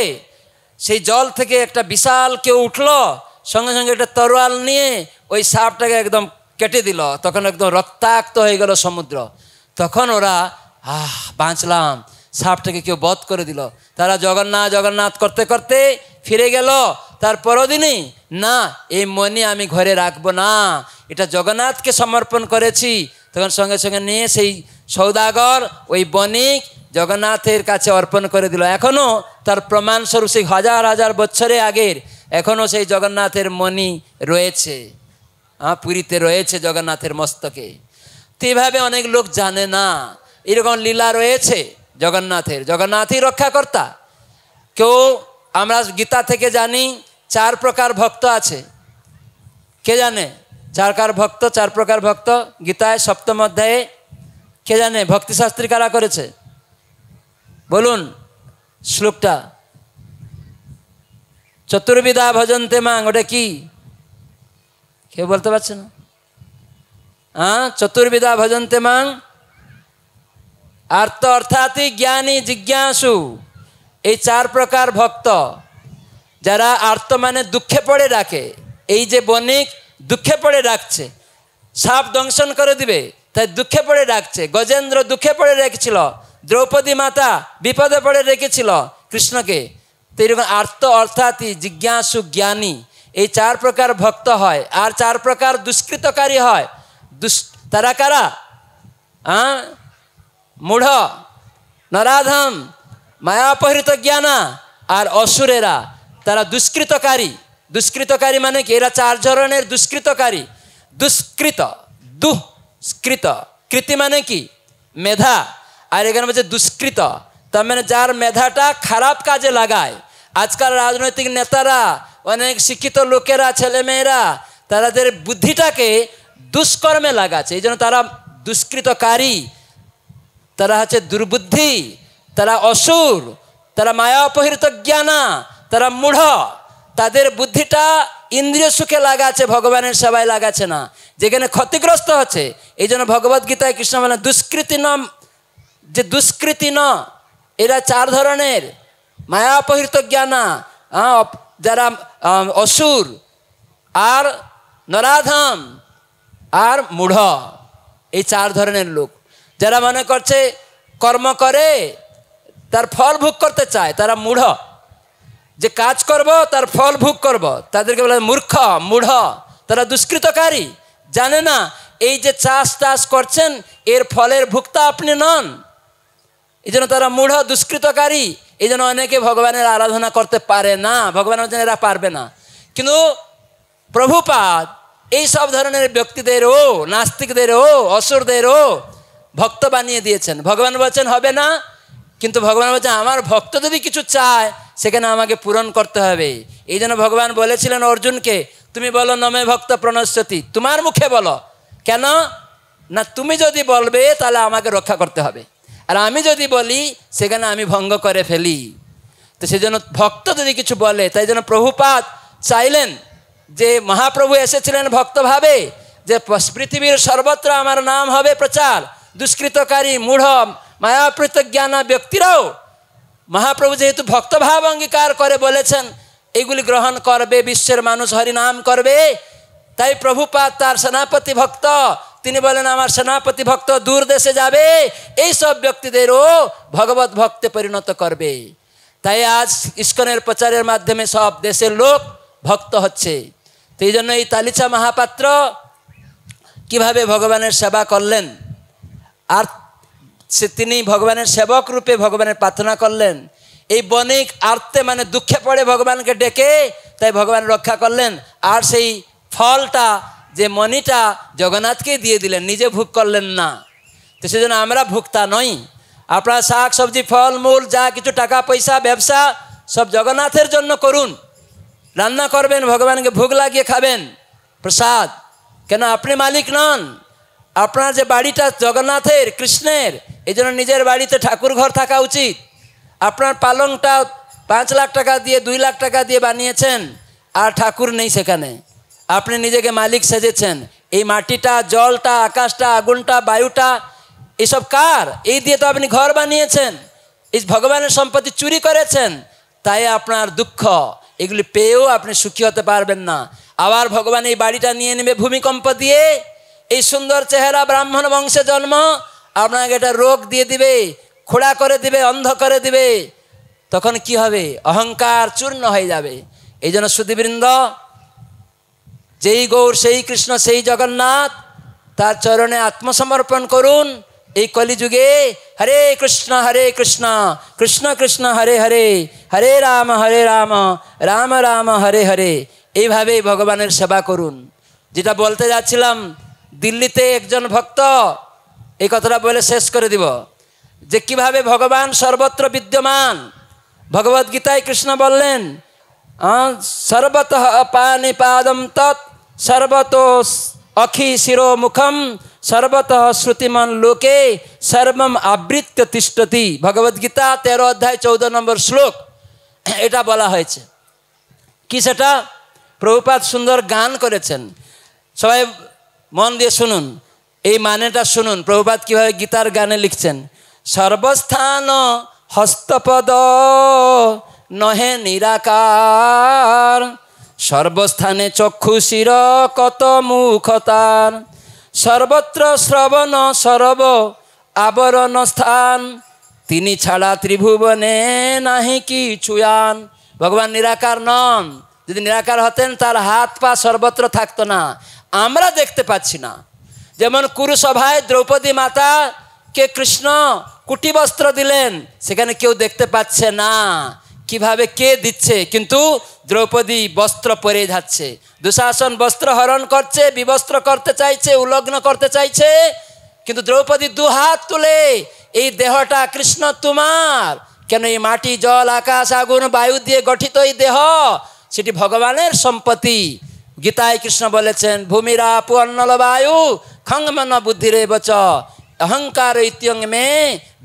সেই জল থেকে একটা বিশাল কেউ উঠলো, সঙ্গে সঙ্গে একটা তরোয়াল নিয়ে ওই সাপটাকে একদম কেটে দিল। তখন একদম রক্তাক্ত হয়ে গেল সমুদ্র। তখন ওরা বাঁচলাম, সাপটাকে কেউ বধ করে দিল। তারা জগন্নাথ জগন্নাথ করতে করতে ফিরে গেল। তার পরদিনই না, এই মণি আমি ঘরে রাখবো না, এটা জগন্নাথকে সমর্পণ করেছি। তখন সঙ্গে সঙ্গে নিয়ে সেই সৌদাগর ওই বণিক জগন্নাথের কাছে অর্পণ করে দিল। এখনও তার প্রমাণস্বরূপ সেই হাজার হাজার বছরে আগের এখনও সেই জগন্নাথের মণি রয়েছে, পুরীতে রয়েছে জগন্নাথের মস্তকে। তো এইভাবে অনেক লোক জানে না এরকম লীলা রয়েছে জগন্নাথের। জগন্নাথই রক্ষাকর্তা। কেউ আমরা গীতা থেকে জানি 4 প্রকার ভক্ত আছে। কে জানে 4 প্রকার ভক্ত? গীতায় 7ম অধ্যায়ে কে জানে? ভক্তিশাস্ত্রী কারা করেছে বলুন শ্লোকটা? চতুর্বিধা ভজন্তে মাং, ওটা কি কেউ বলতে পারছে না? চতুর্বিধা ভজন্তে মাং আর্ত অর্থাৎ জ্ঞানী জিজ্ঞাসু। এই 4 প্রকার ভক্ত যারা আর্ত মানে দুঃখে পড়ে ডাকে। এই যে বণিক দুঃখে পড়ে ডাকছে, সাপ দংশন করে দিবে তাই দুঃখে পড়ে ডাকছে। গজেন্দ্র দুঃখে পড়ে রেখেছিল, দ্রৌপদী মাতা বিপদে পড়ে রেখেছিল কৃষ্ণকে। তো এরকম আর্ত অর্থাৎ জিজ্ঞাসু জ্ঞানী, এই 4 প্রকার ভক্ত হয়। আর 4 প্রকার দুষ্কৃতকারী হয়। তারা কারা? মূঢ়, নরাধম, মায়াপহৃত জ্ঞানা আর অসুরেরা, তারা দুষ্কৃতকারী। দুষ্কৃতকারী মানে কি? এরা 4 ধরনের দুষ্কৃতকারী। দুষ্কৃত, দুষ্কৃত, কৃতি মানে কি? মেধা। আর এখানে বলছে দুষ্কৃত, তার মানে যার মেধাটা খারাপ কাজে লাগায়। আজকাল রাজনৈতিক নেতারা, অনেক শিক্ষিত লোকেরা, ছেলেমেয়েরা তাদের বুদ্ধিটাকে দুষ্কর্মে লাগাচ্ছে, এই জন্য তারা দুষ্কৃতকারী। তারা হচ্ছে দুর্বুদ্ধি, তারা অসুর, তারা মায়াপহৃত জ্ঞানা, তারা মূঢ়। তাদের বুদ্ধিটা ইন্দ্রিয় সুখে লাগাচ্ছে, ভগবানের সেবায় লাগাচ্ছে না, যেখানে ক্ষতিগ্রস্ত হচ্ছে। এই জন্য ভগবদ্গীতায় কৃষ্ণ বলেন দুষ্কৃতি ন, যে দুষ্কৃতি ন, এরা 4 ধরনের। মায়াপহৃত জ্ঞানা, যারা অসুর, আর নরাধম, আর মূঢ়। এই 4 ধরনের লোক যারা মনে করছে কর্ম করে তার ফল ভোগ করতে চায়, তারা মূঢ়। যে কাজ করব তার ফল ভোগ করব, তাদেরকে বলে মূর্খ, মূঢ়। তারা দুষ্কৃতকারী, জানে না এই যে চাষ করছেন এর ফলের ভোক্তা আপনি নন। এই জন্য তারা মূঢ়, দুষ্কৃতকারী। এই জন্য অনেকে ভগবানের আরাধনা করতে পারে না, ভগবানের জন্য এরা পারবে না। কিন্তু প্রভুপাদ এই সব ধরনের ব্যক্তিদেরও, নাস্তিকদেরও, অসুরদেরও ভক্ত বানিয়ে দিয়েছেন। ভগবান বলছেন হবে না, কিন্তু ভগবান বলছেন আমার ভক্ত যদি কিছু চায় সেখানে আমাকে পূরণ করতে হবে। এই জন্য ভগবান বলেছিলেন অর্জুনকে, তুমি বলো নমে ভক্ত প্রণশ্যতি, তোমার মুখে বলো। কেন না? তুমি যদি বলবে তাহলে আমাকে রক্ষা করতে হবে, আর আমি যদি বলি সেখানে আমি ভঙ্গ করে ফেলি। তো সেই জন্য ভক্ত যদি কিছু বলে, তাই জন্য প্রভুপাদ চাইলেন যে মহাপ্রভু এসেছিলেন ভক্তভাবে, যে পৃথিবীর সর্বত্র আমার নাম হবে প্রচার। দুষ্কৃতকারী, মূঢ়, মায়াপৃত জ্ঞানা ব্যক্তিরাও মহাপ্রভু যেহেতু ভক্তভাব অঙ্গীকার করে বলেছেন এইগুলি গ্রহণ করবে, বিশ্বের মানুষ হরিনাম করবে, তাই প্রভুপাদ তার সেনাপতি ভক্ত, তিনি বলেন আমার সেনাপতি ভক্ত দূর দেশে যাবে, এই সব ব্যক্তিদেরও ভগবত ভক্তে পরিণত করবে। তাই আজ ইস্কনের প্রচারের মাধ্যমে সব দেশের লোক ভক্ত হচ্ছে। তো এই জন্য এই তালিচা মহাপাত্র কিভাবে ভগবানের সেবা করলেন, আর তিনি ভগবানের সেবক রূপে ভগবানের প্রার্থনা করলেন। এই বণিক আর্তে মানে দুঃখে পড়ে ভগবানকে ডেকে, তাই ভগবান রক্ষা করলেন। আর সেই ফলটা, যে মণিটা জগন্নাথকেই দিয়ে দিলেন, নিজে ভোগ করলেন না। তো সেজন্য আমরা ভোক্তা নই। আপনারা শাক সবজি ফল মূল যা কিছু টাকা পয়সা ব্যবসা সব জগন্নাথের জন্য করুন। রান্না করবেন, ভগবানকে ভোগ লাগিয়ে খাবেন প্রসাদ। কেন আপনি মালিক নন, আপনার যে বাড়িটা জগন্নাথের, কৃষ্ণের, এই জন্য নিজের বাড়িতে ঠাকুর ঘর থাকা উচিত। আপনার পালংটা 5 লাখ টাকা দিয়ে 2 লাখ টাকা দিয়ে বানিয়েছেন, আর ঠাকুর নেই সেখানে, আপনি নিজেকে মালিক সেজেছেন। এই মাটিটা, জলটা, আকাশটা, আগুনটা, বায়ুটা এসব কার? এই দিয়ে তো আপনি ঘর বানিয়েছেন, এই ভগবানের সম্পত্তি চুরি করেছেন। তাই আপনার দুঃখ, এগুলি পেয়েও আপনি সুখী হতে পারবেন না। আবার ভগবান এই বাড়িটা নিয়ে নেবে ভূমিকম্প দিয়ে, এই সুন্দর চেহারা, ব্রাহ্মণ বংশে জন্ম, আপনাকে একটা রোগ দিয়ে দিবে, খোড়া করে দিবে, অন্ধ করে দিবে। তখন কি হবে? অহংকার চূর্ণ হয়ে যাবে। এই জন্য সুধীবৃন্দ, যেই গৌর, সেই কৃষ্ণ, সেই জগন্নাথ, তার চরণে আত্মসমর্পণ করুন। এই কলিযুগে হরে কৃষ্ণ কৃষ্ণ কৃষ্ণ হরে হরে, হরে রাম রাম রাম হরে হরে, এইভাবে ভগবানের সেবা করুন। যেটা বলতে যাচ্ছিলাম, দিল্লিতে একজন ভক্ত এই কথাটা বলে শেষ করে দিব, যে কিভাবে ভগবান সর্বত্র বিদ্যমান। ভগবদ গীতায় কৃষ্ণ বললেন, সর্বতঃ পানিপাদম তৎ সর্বতো অখি শিরো মুখম সর্বতঃ শ্রুতিমান লোকে সর্বম আবৃত্য তিষ্ঠতি। ভগবদ্গীতা 13 অধ্যায় 14 নম্বর শ্লোক এটা বলা হয়েছে। কি সেটা? প্রভুপাদ সুন্দর গান করেছেন, সবাই মন দিয়ে শুনুন, এই মানেটা শুনুন। প্রভুপাদ কিভাবে গীতার গানে লিখছেন, সর্বস্থান হস্তপদ নহে নিরাকার, সর্বস্থানে চক্ষু শির কত মুখতার, সর্বত্র শ্রবণ সর্ব আবরণ স্থান, তিনি ছাড়া ত্রিভুবনে নাহি কিছুয়ান। ভগবান নিরাকার নন। যদি নিরাকার হতেন তার হাত পা সর্বত্র থাকতো না, আমরা দেখতে পাচ্ছি না। যেমন কুরুসভায় দ্রৌপদী মাতাকে কৃষ্ণ কুটি বস্ত্র দিলেন, সেখানে কেউ দেখতে পাচ্ছে না কিভাবে কে দিচ্ছে, কিন্তু দ্রৌপদী বস্ত্র পরে যাচ্ছে। দুঃশাসন বস্ত্র হরণ করছে, বিবস্ত্র করতে চাইছে, উলগ্ন করতে চাইছে, কিন্তু দ্রৌপদী দু হাত তুলে, এই দেহটা কৃষ্ণ তোমার। কেন? এই মাটি, জল, আকাশ, আগুন, বায়ু দিয়ে গঠিত এই দেহ, সেটি ভগবানের সম্পত্তি। গীতায় কৃষ্ণ বলেছেন, ভূমিরা পুঅন্নল বায়ু খঙ্গমন বুদ্ধিরে বচ অহংকার ইত্যং মে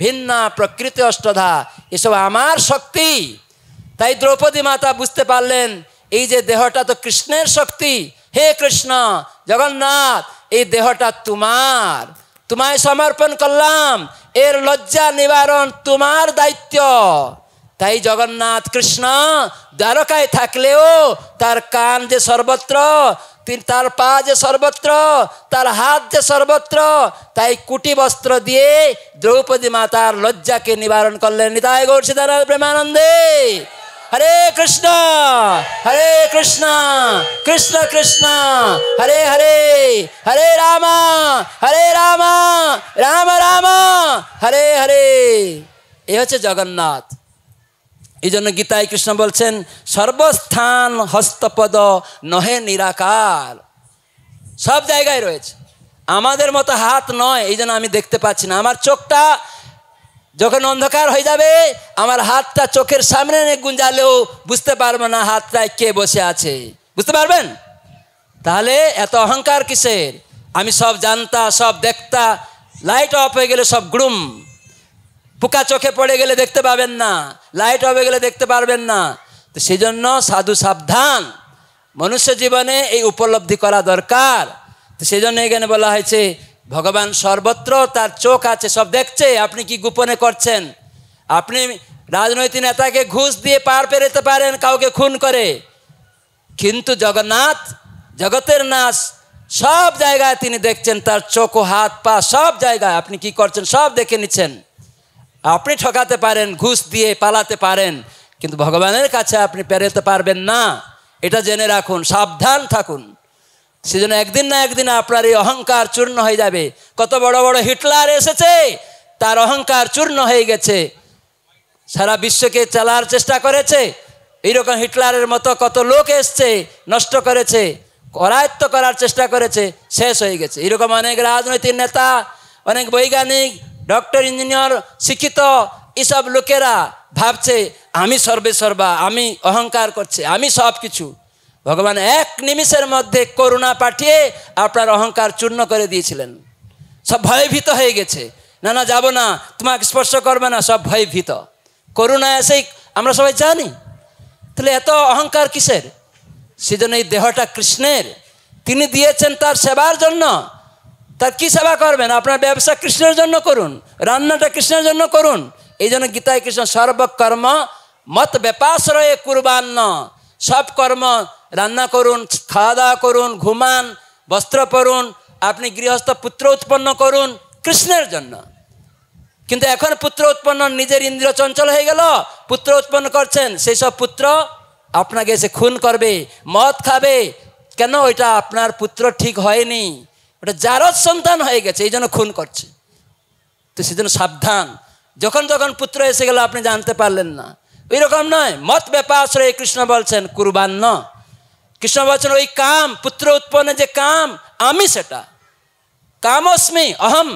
ভিন্না প্রকৃতি অষ্টধা। এসব আমার শক্তি। তাই দ্রৌপদী মাতা বুঝতে পারলেন, এই যে দেহটা তো কৃষ্ণের শক্তি। হে কৃষ্ণ জগন্নাথ, এই দেহটা তোমার, তোমায় সমর্পণ করলাম, এর লজ্জা নিবারণ তোমার দায়িত্ব। তাই জগন্নাথ কৃষ্ণ দ্বারকায় থাকলেও তার কান যে সর্বত্র, তার পা যে সর্বত্র, তার হাত যে সর্বত্র, তাই কুটি বস্ত্র দিয়ে দ্রৌপদী মাতার লজ্জাকে নিবারণ করলেন। নিতাই গৌর সীতানাথ প্রেমানন্দে। হরে কৃষ্ণ কৃষ্ণ কৃষ্ণ হরে হরে, হরে রাম রাম রাম হরে হরে। এ হচ্ছে জগন্নাথ। এই জন্য গীতায় কৃষ্ণ বলছেন, সর্বস্থান হস্তপদ নহে নিরাকার। সব জায়গায় রয়েছে, আমাদের মতো হাত নয়। এই জন্য আমি দেখতে পাচ্ছি না। আমার চোখটা যখন অন্ধকার হয়ে যাবে, আমার হাতটা চোখের সামনে গুঞ্জালেও বুঝতে পারবো না হাতটায় কে বসে আছে। বুঝতে পারবেন? তাহলে এত অহংকার কিসের? আমি সব জানতা, সব দেখতা, লাইট অফ হয়ে গেলে সব গুড়ুম, পোকা চোখে পড়ে গেলে দেখতে পাবেন না, লাইট অফ হয়ে গেলে দেখতে পারবেন না। তো সেই জন্য সাধু সাবধান, মনুষ্য জীবনে এই উপলব্ধি করা দরকার। তো সেই জন্য এখানে বলা হয়েছে, ভগবান সর্বত্র, তার চোখ আছে, সব দেখছে। আপনি কি গোপনে করছেন? আপনি রাজনৈতিক নেতাকে ঘুষ দিয়ে পার পেরোতে পারেন, কাউকে খুন করে, কিন্তু জগন্নাথ জগতের নাথ সব জায়গায় তিনি দেখছেন। তার চোখ, হাত, পা সব জায়গায় আপনি কি করছেন সব দেখে নিচ্ছেন। আপনি ঠকাতে পারেন, ঘুষ দিয়ে পালাতে পারেন, কিন্তু ভগবানের কাছে আপনি পেরোতে পারবেন না। এটা জেনে রাখুন, সাবধান থাকুন। সেজন্য একদিন না একদিন আপনার এই অহংকার চূর্ণ হয়ে যাবে। কত বড় বড় হিটলার এসেছে, তার অহংকার চূর্ণ হয়ে গেছে, সারা বিশ্বকে চালার চেষ্টা করেছে। এইরকম হিটলারের মতো কত লোক এসছে, নষ্ট করেছে, করায়ত্ত করার চেষ্টা করেছে, শেষ হয়ে গেছে। এরকম অনেক রাজনৈতিক নেতা, অনেক বৈজ্ঞানিক, ডক্টর, ইঞ্জিনিয়ার, শিক্ষিত এসব লোকেরা ভাবছে আমি সর্বে সর্বা, আমি অহংকার করছে, আমি সব কিছু। ভগবান এক নিমিষের মধ্যে করুণা পাঠিয়ে আপনার অহংকার চূর্ণ করে দিয়েছিলেন। সব ভয়ভীত হয়ে গেছে, না না যাব না, তোমাকে স্পর্শ করবে না, সব ভয়ভীত। করুণা এসেই আমরা সবাই জানি। তাহলে এত অহংকার কিসের? সেজন্য এই দেহটা কৃষ্ণের, তিনি দিয়েছেন তার সেবার জন্য। তার কি সেবা করবেন? আপনার ব্যবসা কৃষ্ণের জন্য করুন, রান্নাটা কৃষ্ণের জন্য করুন। এই জন্য গীতায় কৃষ্ণ সর্বকর্ম মত ব্যাপাশ্রয়ে কুরবান্ন। সব কর্ম, রান্না করুন, খাওয়া দাওয়া করুন, ঘুমান, বস্ত্র পরুন, আপনি গৃহস্থ পুত্র উৎপন্ন করুন কৃষ্ণের জন্য। কিন্তু এখন পুত্র উৎপন্ন, নিজের ইন্দ্রিয় চঞ্চল হয়ে গেল, পুত্র উৎপন্ন করছেন, সেই সব পুত্র আপনাকে এসে খুন করবে, মদ খাবে। কেন? ওইটা আপনার পুত্র ঠিক হয়নি, ওটা জারজ সন্তান হয়ে গেছে, এই জন্য খুন করছে। তো সেজন্য সাবধান, যখন যখন পুত্র এসে গেল আপনি জানতে পারলেন না, ওই রকম নয়। মত ব্যাপার আশ্রয় কৃষ্ণ বলছেন কুরবান ন, কৃষ্ণ বলছেন ওই কাম, পুত্র উৎপন্ন যে কাম, আমি সেটা কামস্মি অহম।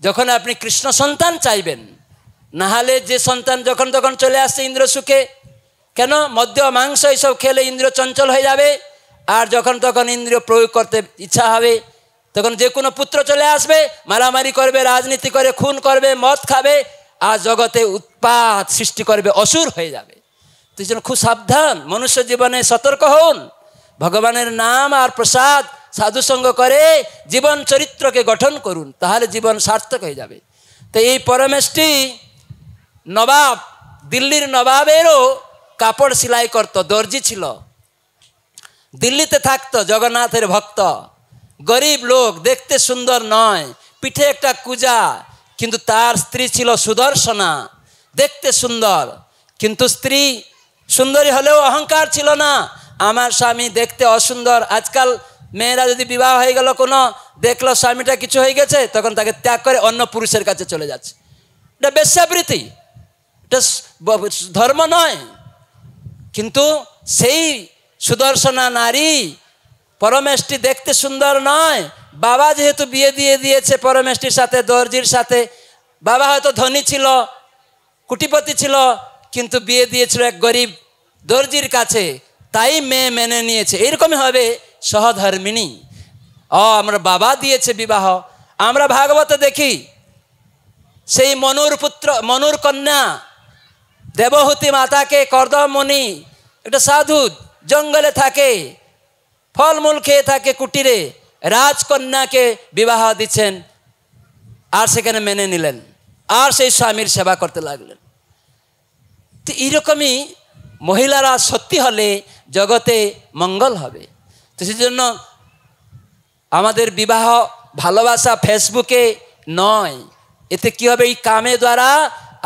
যখন আপনি কৃষ্ণ সন্তান চাইবেন, নাহলে যে সন্তান যখন তখন চলে আসছে ইন্দ্র সুখে, কেন? মদ্য মাংস এইসব খেলে ইন্দ্রিয় চঞ্চল হয়ে যাবে, আর যখন তখন ইন্দ্রিয় প্রয়োগ করতে ইচ্ছা হবে, তখন যে কোনো পুত্র চলে আসবে, মারামারি করবে, রাজনীতি করে, খুন করবে, মদ খাবে, আর জগতে উৎপাত সৃষ্টি করবে, অসুর হয়ে যাবে। তো এই জন্য খুব সাবধান, মনুষ্য জীবনে সতর্ক হন। ভগবানের নাম আর প্রসাদ সাধুসঙ্গ করে জীবন চরিত্রকে গঠন করুন, তাহলে জীবন সার্থক হয়ে যাবে। তো এই পরমেশটি নবাব, দিল্লির নবাবেরও কাপড় সেলাই করতো, দর্জি ছিল, দিল্লিতে থাকতো, জগন্নাথের ভক্ত, গরিব লোক, দেখতে সুন্দর নয়, পিঠে একটা কুজা, কিন্তু তার স্ত্রী ছিল সুদর্শনা, দেখতে সুন্দর, কিন্তু স্ত্রী সুন্দরী হলেও অহংকার ছিল না, আমার স্বামী দেখতে অসুন্দর। আজকাল মেয়েরা যদি বিবাহ হয়ে গেল, কোনো দেখলো স্বামীটা কিছু হয়ে গেছে, তখন তাকে ত্যাগ করে অন্য পুরুষের কাছে চলে যাচ্ছে। এটা বেশ্যাবৃত্তি, এটা ধর্ম নয়। কিন্তু সেই সুদর্শনা নারী, পরমেশটি দেখতে সুন্দর নয়, বাবা যেহেতু বিয়ে দিয়ে দিয়েছে পরমেশটির সাথে, দর্জির সাথে, বাবা হয়তো ধনী ছিল, কোটিপতি ছিল, কিন্তু বিয়ে দিয়েছিল এক গরিব দর্জির কাছে, তাই মেয়ে মেনে নিয়েছে। এরকমই হবে সহধর্মিণী। আমরা বাবা দিয়েছে বিবাহ। আমরা ভাগবতে দেখি সেই মনুর পুত্র, মনুর কন্যা দেবহূতি মাতাকে কর্দমমুনি, একটা সাধু, জঙ্গলে থাকে, ফলমূল খেয়ে থাকে কুটিরে, রাজকন্যাকে বিবাহ দিচ্ছেন, আর সেখানে মেনে নিলেন, আর সেই স্বামীর সেবা করতে লাগলেন। তো এইরকমই মহিলারা সত্যি হলে জগতে মঙ্গল হবে। তো সেই জন্য আমাদের বিবাহ ভালোবাসা ফেসবুকে নয়, এতে কি হবে? এই কামে দ্বারা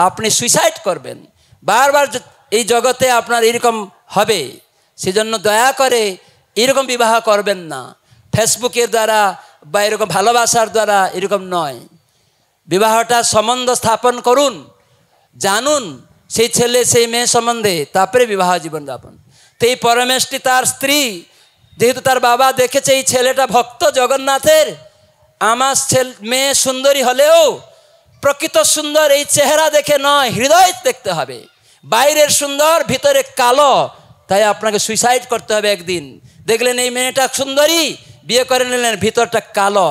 আপনি সুইসাইড করবেন, বারবার এই জগতে আপনার এরকম হবে। সেজন্য দয়া করে এরকম বিবাহ করবেন না, ফেসবুকের দ্বারা বা এরকম ভালোবাসার দ্বারা, এরকম নয়। বিবাহটা সম্বন্ধ স্থাপন করুন, জানুন সেই ছেলে সেই মেয়ে সম্বন্ধে, তারপরে বিবাহ জীবন যাপন। তো এই পরমেশটি তার স্ত্রী, যেহেতু তার বাবা দেখেছে এই ছেলেটা ভক্ত জগন্নাথের, আমার মেয়ে সুন্দরী হলেও প্রকৃত সুন্দর এই চেহারা দেখে নয়, হৃদয় দেখতে হবে। বাইরের সুন্দর, ভিতরে কালো, তাই আপনাকে সুইসাইড করতে হবে একদিন। দেখলেন এই মেয়েটা সুন্দরী, বিয়ে করে নিলেন, ভিতরটা কালো।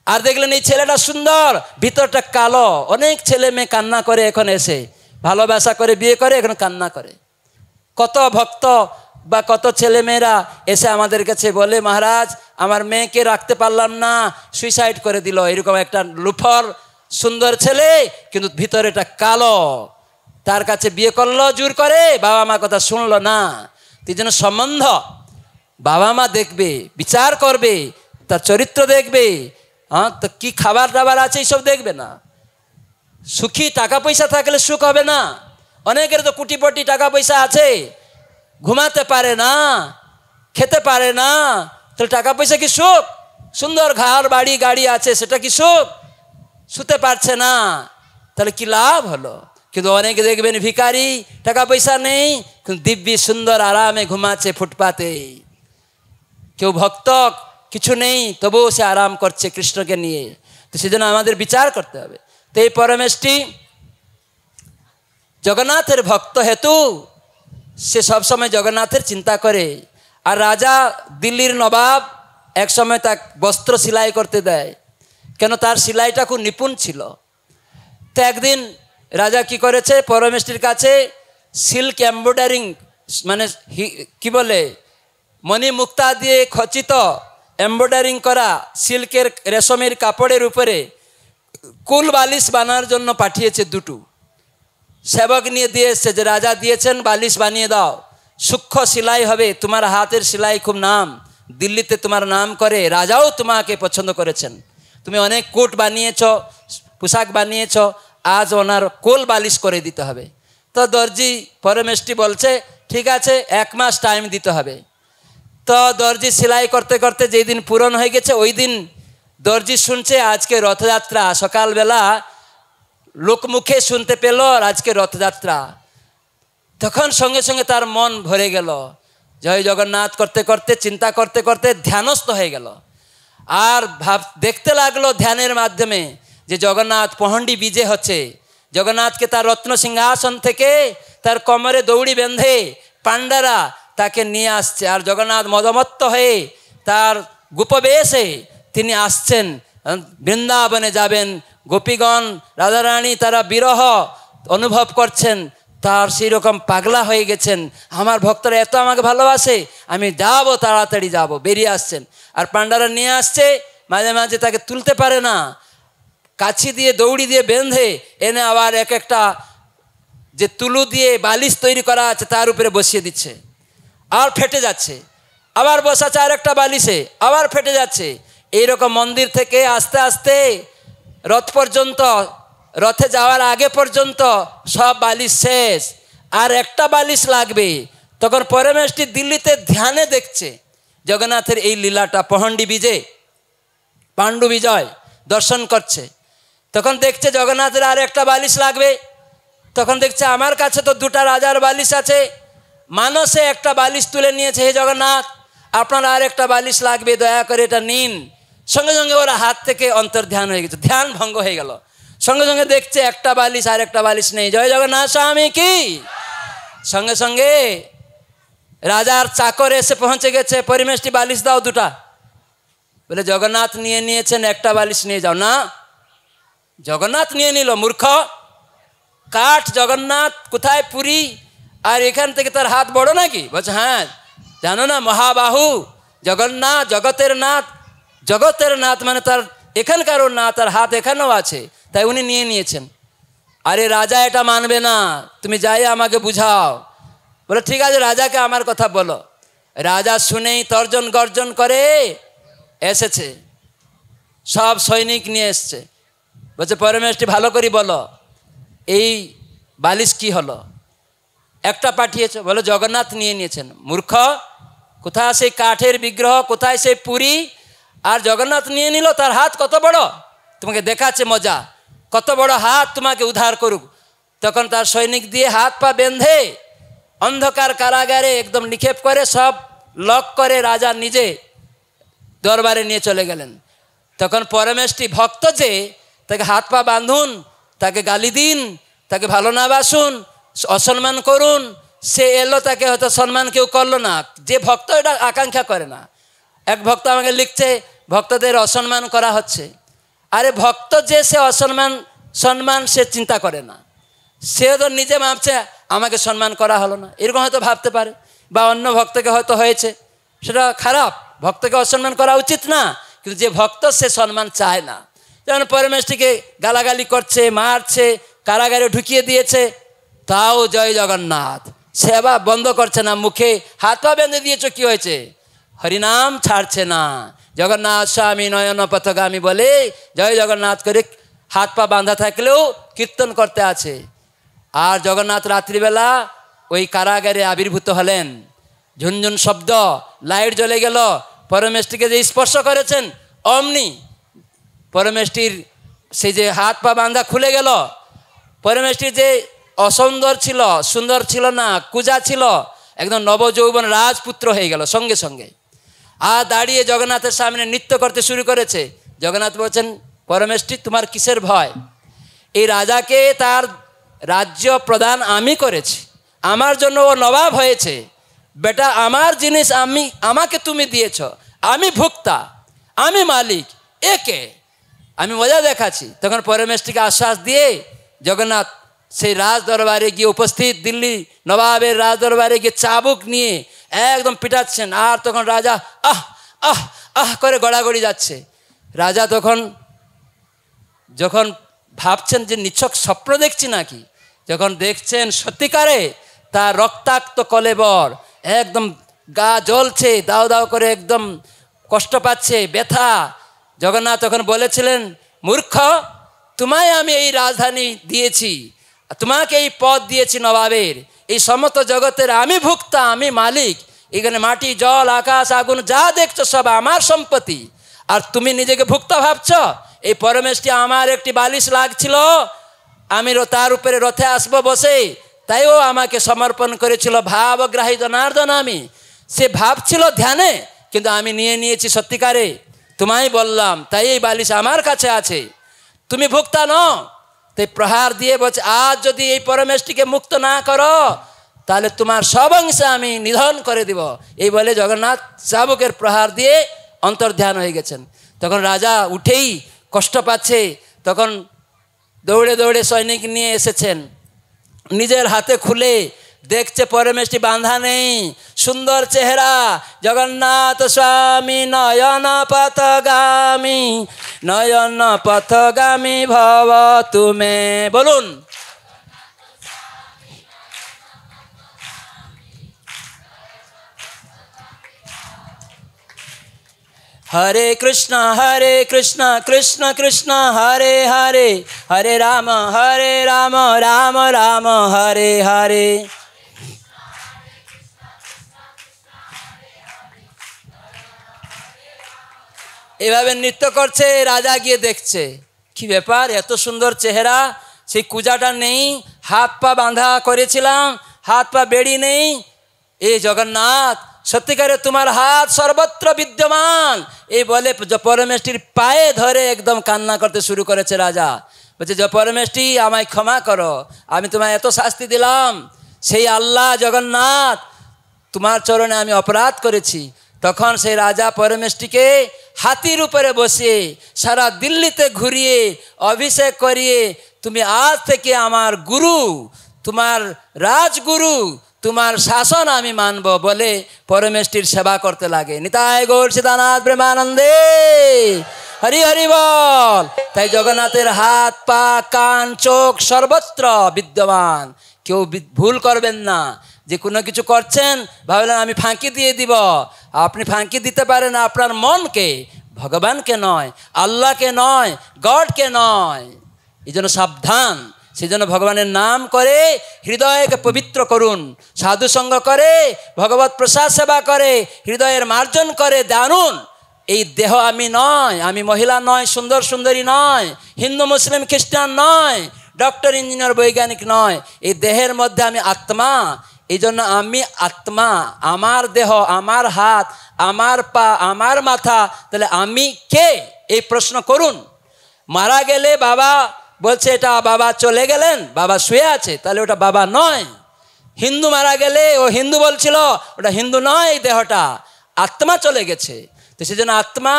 আর দেখলেন এই ছেলেটা সুন্দর, ভিতরটা কালো। অনেক ছেলে মেয়ে কান্না করে, এখন এসে ভালোবাসা করে বিয়ে করে, এখন কান্না করে। কত ভক্ত বা কত ছেলে মেয়েরা এসে আমাদের কাছে বলে, মহারাজ আমার মেয়েকে রাখতে পারলাম না, সুইসাইড করে দিল। এরকম একটা লুফর সুন্দর ছেলে, কিন্তু ভিতরেটা কালো, তার কাছে বিয়ে করলো জোর করে, বাবা মা কথা শুনলো না। এই জন্য সম্বন্ধ বাবা মা দেখবে, বিচার করবে, তার চরিত্র দেখবে, হ্যাঁ, তো কি খাবার দাবার আছে এইসব দেখবে না। সুখী টাকা পয়সা থাকলে সুখ হবে না। অনেকের তো কোটিপটি টাকা পয়সা আছে, ঘুমাতে পারে না, খেতে পারে না, তাহলে টাকা পয়সা কি সুখ? সুন্দর ঘর বাড়ি গাড়ি আছে, সেটা কি সুখ? শুতে পারছে না, তাহলে কি লাভ হলো? কিন্তু অনেকে দেখবেন ভিখারি, টাকা পয়সা নেই, কিন্তু দিব্যি সুন্দর আরামে ঘুমাচ্ছে ফুটপাতে। কেউ ভক্ত, কিছু নেই, তবুও সে আরাম করছে কৃষ্ণকে নিয়ে। তো সেজন্য আমাদের বিচার করতে হবে। তো এই পরমেশটি জগন্নাথের ভক্ত হেতু সে সবসময় জগন্নাথের চিন্তা করে। আর রাজা, দিল্লির নবাব এক সময় তাকে বস্ত্র সেলাই করতে দেয়, কেন? তার সেলাইটা খুব নিপুণ ছিল। তো একদিন রাজা কি করেছে, পরমেশটির কাছে সিল্ক এমব্রয়ডারিং, মানে কি বলে, মণি মুক্তা দিয়ে খচিত এমব্রয়ডারিং করা সিল্কের রেশমের কাপড়ের উপরে কুল বালিশ বানানোর জন্য পাঠিয়েছে দুটো সেবক নিয়ে দিয়ে এসছে, যে রাজা দিয়েছেন বালিশ বানিয়ে দাও, সূক্ষ্ম সেলাই হবে, তোমার হাতের সেলাই খুব নাম, দিল্লিতে তোমার নাম করে, রাজাও তোমাকে পছন্দ করেছেন, তুমি অনেক কোট বানিয়েছ, পোশাক বানিয়েছ, আজ ওনার কোল বালিশ করে দিতে হবে। তো দর্জি পরমেষ্টি বলছে ঠিক আছে 1 মাস টাইম দিতে হবে। তো দর্জি সেলাই করতে করতে যেই দিন পূরণ হয়ে গেছে ওই দিন দর্জি শুনছে আজকে রথযাত্রা, সকালবেলা লোকমুখে শুনতে পেল আজকে রথযাত্রা। তখন সঙ্গে সঙ্গে তার মন ভরে গেল, জয় জগন্নাথ করতে করতে চিন্তা করতে করতে ধ্যানস্থ হয়ে গেল। আর দেখতে লাগলো ধ্যানের মাধ্যমে যে জগন্নাথ পহণ্ডি বিজে হচ্ছে, জগন্নাথকে তার রত্ন সিংহাসন থেকে তার কোমরে দৌড়ি বেঁধে পাণ্ডারা তাকে নিয়ে আসছে। আর জগন্নাথ মদমত্ত হয়ে তার গোপবেশে তিনি আসছেন, বৃন্দাবনে যাবেন। গোপীগণ রাধারানী তারা বিরহ অনুভব করছেন, তার সেই রকম পাগলা হয়ে গেছেন, আমার ভক্তরা এত আমাকে ভালোবাসে, আমি যাব, তাড়াতাড়ি যাব, বেরিয়ে আসছেন। আর পাণ্ডারা নিয়ে আসছে, মাঝে মাঝে তাকে তুলতে পারে না, কাছি দিয়ে দৌড়ি দিয়ে বেঁধে এনে আবার এক একটা যে তুলু দিয়ে বালিশ তৈরি করা আছে তার উপরে বসিয়ে দিচ্ছে, আর ফেটে যাচ্ছে, আবার বসাচ্ছে আর একটা বালিশে, আবার ফেটে যাচ্ছে। এইরকম মন্দির থেকে আস্তে আস্তে রথ পর্যন্ত, রথে যাওয়ার আগে পর্যন্ত সব বালিশ শেষ, আর একটা বালিশ লাগবে। তখন পরমেষ্টি দিল্লিতে ধ্যানে দেখছে জগন্নাথের এই লীলাটা, পহণ্ডি বিজে, পাণ্ডু বিজয় দর্শন করছে। তখন দেখছে জগন্নাথের আর একটা বালিশ লাগবে। তখন দেখছে আমার কাছে তো 2টা রাজার বালিশ আছে, মানসে একটা বালিশ তুলে নিয়েছে, হে জগন্নাথ আপনার আর একটা বালিশ লাগবে, দয়া করে এটা নিন। সঙ্গে সঙ্গে ওরা হাত থেকে অন্তর্ধ্যান হয়ে গেছে, ধ্যান ভঙ্গ হয়ে গেল। সঙ্গে সঙ্গে দেখছে একটা বালিশ আর একটা বালিশ নেই, জয় জগন্নাথ স্বামী কি। সঙ্গে সঙ্গে রাজার চাকর এসে পৌঁছে গেছে, পরমেষ্টি বালিশ দাও 2টা। বলে জগন্নাথ নিয়ে নিয়েছেন, একটা বালিশ নিয়ে যাও। না, জগন্নাথ নিয়ে নিল, মূর্খ কাঠ, জগন্নাথ কোথায় পুরী, আর এখান থেকে তার হাত বড় নাকি? বলছে হ্যাঁ জানো না, মহাবাহু জগন্নাথ, জগতের নাথ। জগতের নাথ মানে তার এখানকারও না, তার হাত এখানেও আছে, তাই উনি নিয়ে নিয়েছেন। আরে রাজা এটা মানবে না, তুমি যাই আমাকে বুঝাও। বলে ঠিক আছে রাজাকে আমার কথা বলো। রাজা শুনেই তর্জন গর্জন করে এসেছে, সব সৈনিক নিয়ে এসছে। বলছে পরমেষ্টি ভালো করে বলো এই বালিশ কি হলো, একটা পাঠিয়েছ। বলে জগন্নাথ নিয়ে নিয়েছেন। মূর্খ, কোথায় সেই কাঠের বিগ্রহ, কোথায় সেই পুরী, আর জগন্নাথ নিয়ে নিল, তার হাত কত বড়, তোমাকে দেখাচ্ছে মজা, কত বড় হাত, তোমাকে উদ্ধার করুক। তখন তার সৈনিক দিয়ে হাত পা বেঁধে অন্ধকার কারাগারে একদম নিক্ষেপ করে, সব লক করে রাজা নিজে দরবারে নিয়ে চলে গেলেন। তখন পরমেষ্টি ভক্ত যে, তাকে হাত পা বাঁধুন, তাকে গালি দিন, তাকে ভালো না বাসুন, অসম্মান করুন, সে এলো, তাকে হয়তো সম্মান কেউ করলো না। যে ভক্ত এটা আকাঙ্ক্ষা করে না। এক ভক্ত আমাকে লিখছে ভক্তদের অসম্মান করা হচ্ছে। আরে ভক্ত যে, সে অসম্মান সম্মান সে চিন্তা করে না, সে তো নিজে ভাবছে আমাকে সম্মান করা হলো না, এরকম হয়তো ভাবতে পারে, বা অন্য ভক্তকে হয়তো হয়েছে, সেটা খারাপ, ভক্তকে অসম্মান করা উচিত না। কিন্তু যে ভক্ত সে সম্মান চায় না, যেমন পরমেষ্টিকে গালাগালি করছে, মারছে, কারাগারে ঢুকিয়ে দিয়েছে, তাও জয় জগন্নাথ, সেবা বন্ধ করছে না, মুখে হাত পা বেঁধে দিয়েছ, কি হয়েছে, হরিনাম ছাড়ছে না। জগন্নাথ স্বামী নয়ন পথগামী বলে জয় জগন্নাথ করে হাত পা বাঁধা থাকলেও কীর্তন করতে আছে। আর জগন্নাথ রাত্রিবেলা ওই কারাগারে আবির্ভূত হলেন, ঝুনঝুন শব্দ, লাইট জ্বলে গেল, পরমেষ্টিকে যে স্পর্শ করেছেন অমনি পরমেষ্টির সেই যে হাত পা বাঁধা খুলে গেল। পরমেষ্টির যে অসুন্দর ছিল, সুন্দর ছিল না, কুজা ছিল, একদম নবযৌবন রাজপুত্র হয়ে গেল সঙ্গে সঙ্গে। আর দাঁড়িয়ে জগন্নাথের সামনে নৃত্য করতে শুরু করেছে। জগন্নাথ বলছেন পরমেষ্টি তোমার কিসের ভয়, এই রাজাকে তার রাজ্য প্রদান আমি করেছি, আমার জন্য ও নবাব হয়েছে, বেটা আমার জিনিস আমাকে তুমি দিয়েছ, আমি ভোক্তা, আমি মালিক, একে আমি মজা দেখাচ্ছি। তখন পরমেষ্টিকে আশ্বাস দিয়ে জগন্নাথ সেই রাজ দরবারে গিয়ে উপস্থিত, দিল্লি নবাবের রাজ দরবারে গিয়ে চাবুক নিয়ে একদম পিটাচ্ছেন। আর তখন রাজা আহ আহ আহ করে গড়াগড়ি যাচ্ছে। রাজা যখন ভাবছেন যে নিছক স্বপ্ন দেখছি নাকি, যখন দেখছেন সত্যিকারে তার রক্তাক্ত কলেবর, একদম গা জ্বলছে, দাও দাও করে একদম কষ্ট পাচ্ছে, ব্যথা। জগন্নাথ তখন বলেছিলেন মূর্খ, তোমায় আমি এই রাজধানী দিয়েছি, তোমাকে এই পদ দিয়েছি নবাবের, এই সমস্ত জগতের আমি ভোক্তা, আমি মালিক। এখানে মাটি, জল, আকাশ, আগুন যা দেখছো সব আমার সম্পত্তি, আর তুমি নিজেকে ভোক্তা ভাবছ। এই পরমেশটি আমার একটি বালিশ লাগছিল, আমি তার উপরে রথে আসবো বসে, তাই ও আমাকে সমর্পণ করেছিল। ভাবগ্রাহী জনার্দন আমি, সে ভাবছিল ধ্যানে, কিন্তু আমি নিয়ে নিয়েছি সত্যিকারে। তোমায় বললাম, তাই এই বালিশ আমার কাছে আছে, তুমি ভোক্তা নও। তাই প্রহার দিয়ে বলছে, আজ যদি এই পরমেশটিকে মুক্ত না করো তাহলে তোমার সব অংশে আমি নিধন করে দিব। এই বলে জগন্নাথ চাবুকের প্রহার দিয়ে অন্তর্ধান হয়ে গেছেন। তখন রাজা উঠেই কষ্ট পাচ্ছে, তখন দৌড়ে দৌড়ে সৈনিক নিয়ে এসেছেন। নিজের হাতে খুলে দেখছে পরমেশটি বাঁধা নেই, সুন্দর চেহারা। জগন্নাথ স্বামী নয়ন পথগামী, নয়ন পথগামী ভব তুমে। বলুন, হরে কৃষ্ণ কৃষ্ণ কৃষ্ণ হরে হরে, হরে রাম রাম রাম হরে হরে। এভাবে নৃত্য করছে। রাজা গিয়ে দেখছে, কি ব্যাপার, এত সুন্দর চেহারা, সেই কুজাটা নেই, হাত পা বাঁধা করেছিলাম, হাত পা বেড়ি নেই। এ জগন্নাথ, সত্যিকারে তোমার হাত সর্বত্র বিদ্যমান। এই বলে পরমেশটির পায়ে ধরে একদম কান্না করতে শুরু করেছে রাজা। বলছে, পরমেশটি আমায় ক্ষমা করো, আমি তোমায় এত শাস্তি দিলাম, সেই আল্লাহ জগন্নাথ তোমার চরণে আমি অপরাধ করেছি। তখন সেই রাজা পরমেশটিকে হাতির উপরে বসিয়ে সারা দিল্লিতে ঘুরিয়ে অভিষেক করিয়ে, তুমি আজ থেকে আমার গুরু, তোমার রাজগুরু, তোমার শাসন আমি মানব বলে পরমেশটির সেবা করতে লাগে। নিতাই গৌর সীতানাথ প্রেমানন্দে, হরি হরি বল। তাই জগন্নাথের হাত পা কান চোখ সর্বত্র বিদ্যমান, কেউ ভুল করবেন না। যে কোনো কিছু করছেন ভাবলেন আমি ফাঁকি দিয়ে দিব, আপনি ফাঁকি দিতে পারেন আপনার মনকে, ভগবানকে নয়, আল্লাহকে নয়, গডকে নয়। এই জন্য সাবধান। সেই জন্য ভগবানের নাম করে হৃদয়কে পবিত্র করুন, সাধুসঙ্গ করে ভগবত প্রসাদ সেবা করে হৃদয়ের মার্জন করে জানুন, এই দেহ আমি নয়, আমি মহিলা নয়, সুন্দর সুন্দরী নয়, হিন্দু মুসলিম খ্রিস্টান নয়, ডক্টর ইঞ্জিনিয়ার বৈজ্ঞানিক নয়, এই দেহের মধ্যে আমি আত্মা। এই জন্য আমি আত্মা, আমার দেহ, আমার হাত, আমার পা, আমার মাথা, তাহলে আমি কে? এই প্রশ্ন করুন। মারা গেলে বাবা বলছে এটা বাবা চলে গেলেন, বাবা শুয়ে আছে, তাহলে ওটা বাবা নয়। হিন্দু মারা গেলে ও হিন্দু বলছিল, ওটা হিন্দু নয়, এই দেহটা আত্মা চলে গেছে। তো সেই জন্য আত্মা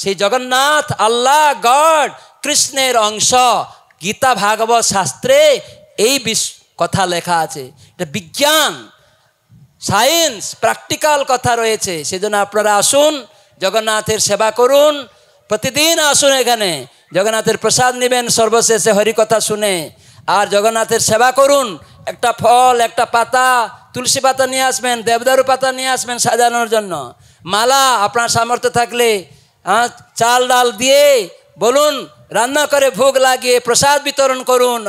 সেই জগন্নাথ, আল্লাহ, গড, কৃষ্ণের অংশ। গীতা ভাগবত শাস্ত্রে এই কথা লেখা আছে। এটা বিজ্ঞান, সায়েন্স, প্র্যাকটিক্যাল কথা রয়েছে। সেজন্য আপনারা আসুন, জগন্নাথের সেবা করুন, প্রতিদিন আসুন এখানে, জগন্নাথের প্রসাদ নেবেন সর্বশেষে হরিকথা শুনে, আর জগন্নাথের সেবা করুন। একটা ফল, একটা পাতা, তুলসী পাতা নিয়ে আসবেন, দেবদারু পাতা নিয়ে আসবেন সাজানোর জন্য, মালা আপনার সামর্থ্য থাকলে চাল ডাল দিয়ে বলুন, রান্না করে ভোগ লাগিয়ে প্রসাদ বিতরণ করুন।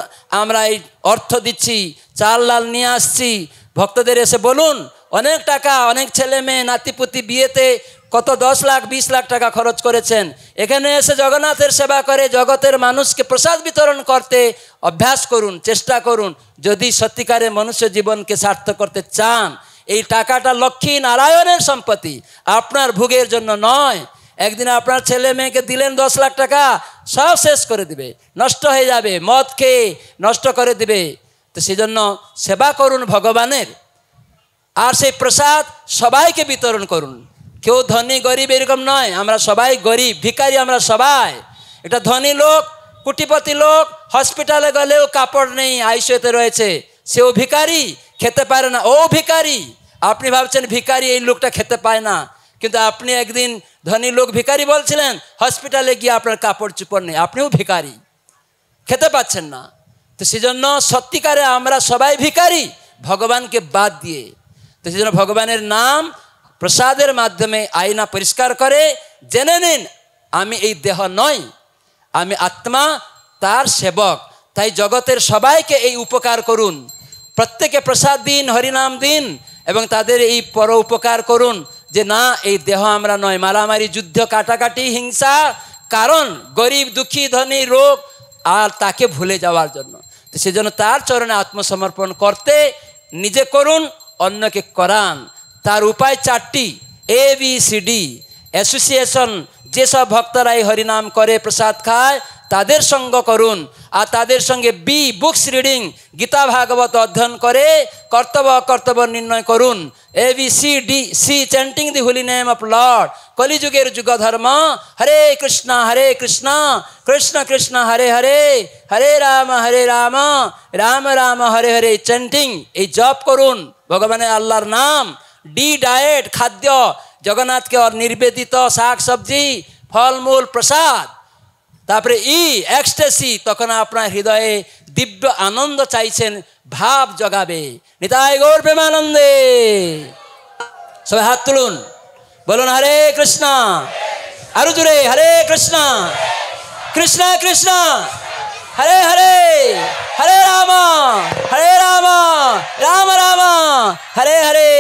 আমরা এই অর্থ দিচ্ছি, চাল ডাল নিয়ে আসছি, ভক্তদের এসে বলুন। অনেক টাকা, অনেক ছেলে মেয়ে নাতিপুতি বিয়েতে কত 10 লাখ 20 লাখ টাকা খরচ করেছেন, এখানে এসে জগন্নাথের সেবা করে জগতের মানুষকে প্রসাদ বিতরণ করতে অভ্যাস করুন, চেষ্টা করুন। যদি সত্যিকারে মনুষ্য জীবনকে সার্থক করতে চান, এই টাকাটা লক্ষ্মী নারায়ণের সম্পত্তি, আপনার ভোগের জন্য নয়। একদিন আপনার ছেলে মেয়েকে দিলেন 10 লাখ টাকা, সব শেষ করে দিবে, নষ্ট হয়ে যাবে, মদ খেয়ে নষ্ট করে দিবে। তো সেই জন্য সেবা করুন ভগবানের, আর সেই প্রসাদ সবাইকে বিতরণ করুন। কেউ ধনী গরিব এরকম নয়, আমরা সবাই গরিব ভিখারি, আমরা সবাই। এটা ধনী লোক, কোটিপতি লোক হসপিটালে গেলেও কাপড় নেই, আইসিইউতে রয়েছে, সেও ভিখারি, খেতে পারে না, ও ভিখারি। আপনি ভাবছেন ভিখারি এই লোকটা খেতে পায় না, কিন্তু আপনি একদিন ধনী লোক ভিখারি বলছিলেন, হসপিটালে গিয়ে আপনার কাপড় চোপড় নেই, আপনিও ভিখারি, খেতে পাচ্ছেন না। তো সেজন্য সত্যিকারে আমরা সবাই ভিখারি ভগবানকে বাদ দিয়ে। তো সেজন্য ভগবানের নাম প্রসাদের মাধ্যমে আয়না পরিষ্কার করে জেনে নিন, আমি এই দেহ নই, আমি আত্মা, তার সেবক, তাই জগতের সবাইকে এই উপকার করুন, প্রত্যেকে প্রসাদ দিন, হরিনাম দিন এবং তাদের এই পর উপকার করুন যে না, এই দেহ আমরা নয়। মারামারি, যুদ্ধ, কাটাকাটি, হিংসা কারণ গরিব, দুঃখী, ধনী, রোগ আর তাকে ভুলে যাওয়ার জন্য। তো সেজন্য তার চরণে আত্মসমর্পণ করতে নিজে করুন, অন্যকে করান। তার উপায় 4টি, ABCD। অ্যাসোসিয়েশন, যেসব ভক্তরা এই হরিনাম করে, প্রসাদ খায়, তাদের সঙ্গ করুন। আর তাদের সঙ্গে B, বুকস রিডিং, গীতা ভাগবত অধ্যয়ন করে কর্তব্য অকর্তব্য নির্ণয় করুন। ABCD, C, chanting the Holi name of Lord. কলিযুগের যুগ ধর্ম, হরে কৃষ্ণ কৃষ্ণ কৃষ্ণ হরে হরে, হরে রাম রাম রাম হরে হরে। চ্যান্টিং, এই জপ করুন ভগবানের আল্লাহর নাম। D, ডায়েট, খাদ্য, জগন্নাথকে নির্বেদিত শাক সবজি, ফলমূল, প্রসাদ। তারপরে E, এক্সটেসি, তখন আপনার হৃদয়ে দিব্য আনন্দ চাইছেন, ভাব জগাবে। নিতাই গৌর প্রেমানন্দে। সবাই হাত তুলুন, বলুন হরে কৃষ্ণ। আরো জোরে, হরে কৃষ্ণ কৃষ্ণ কৃষ্ণ হরে হরে, হরে রাম রাম রাম হরে হরে।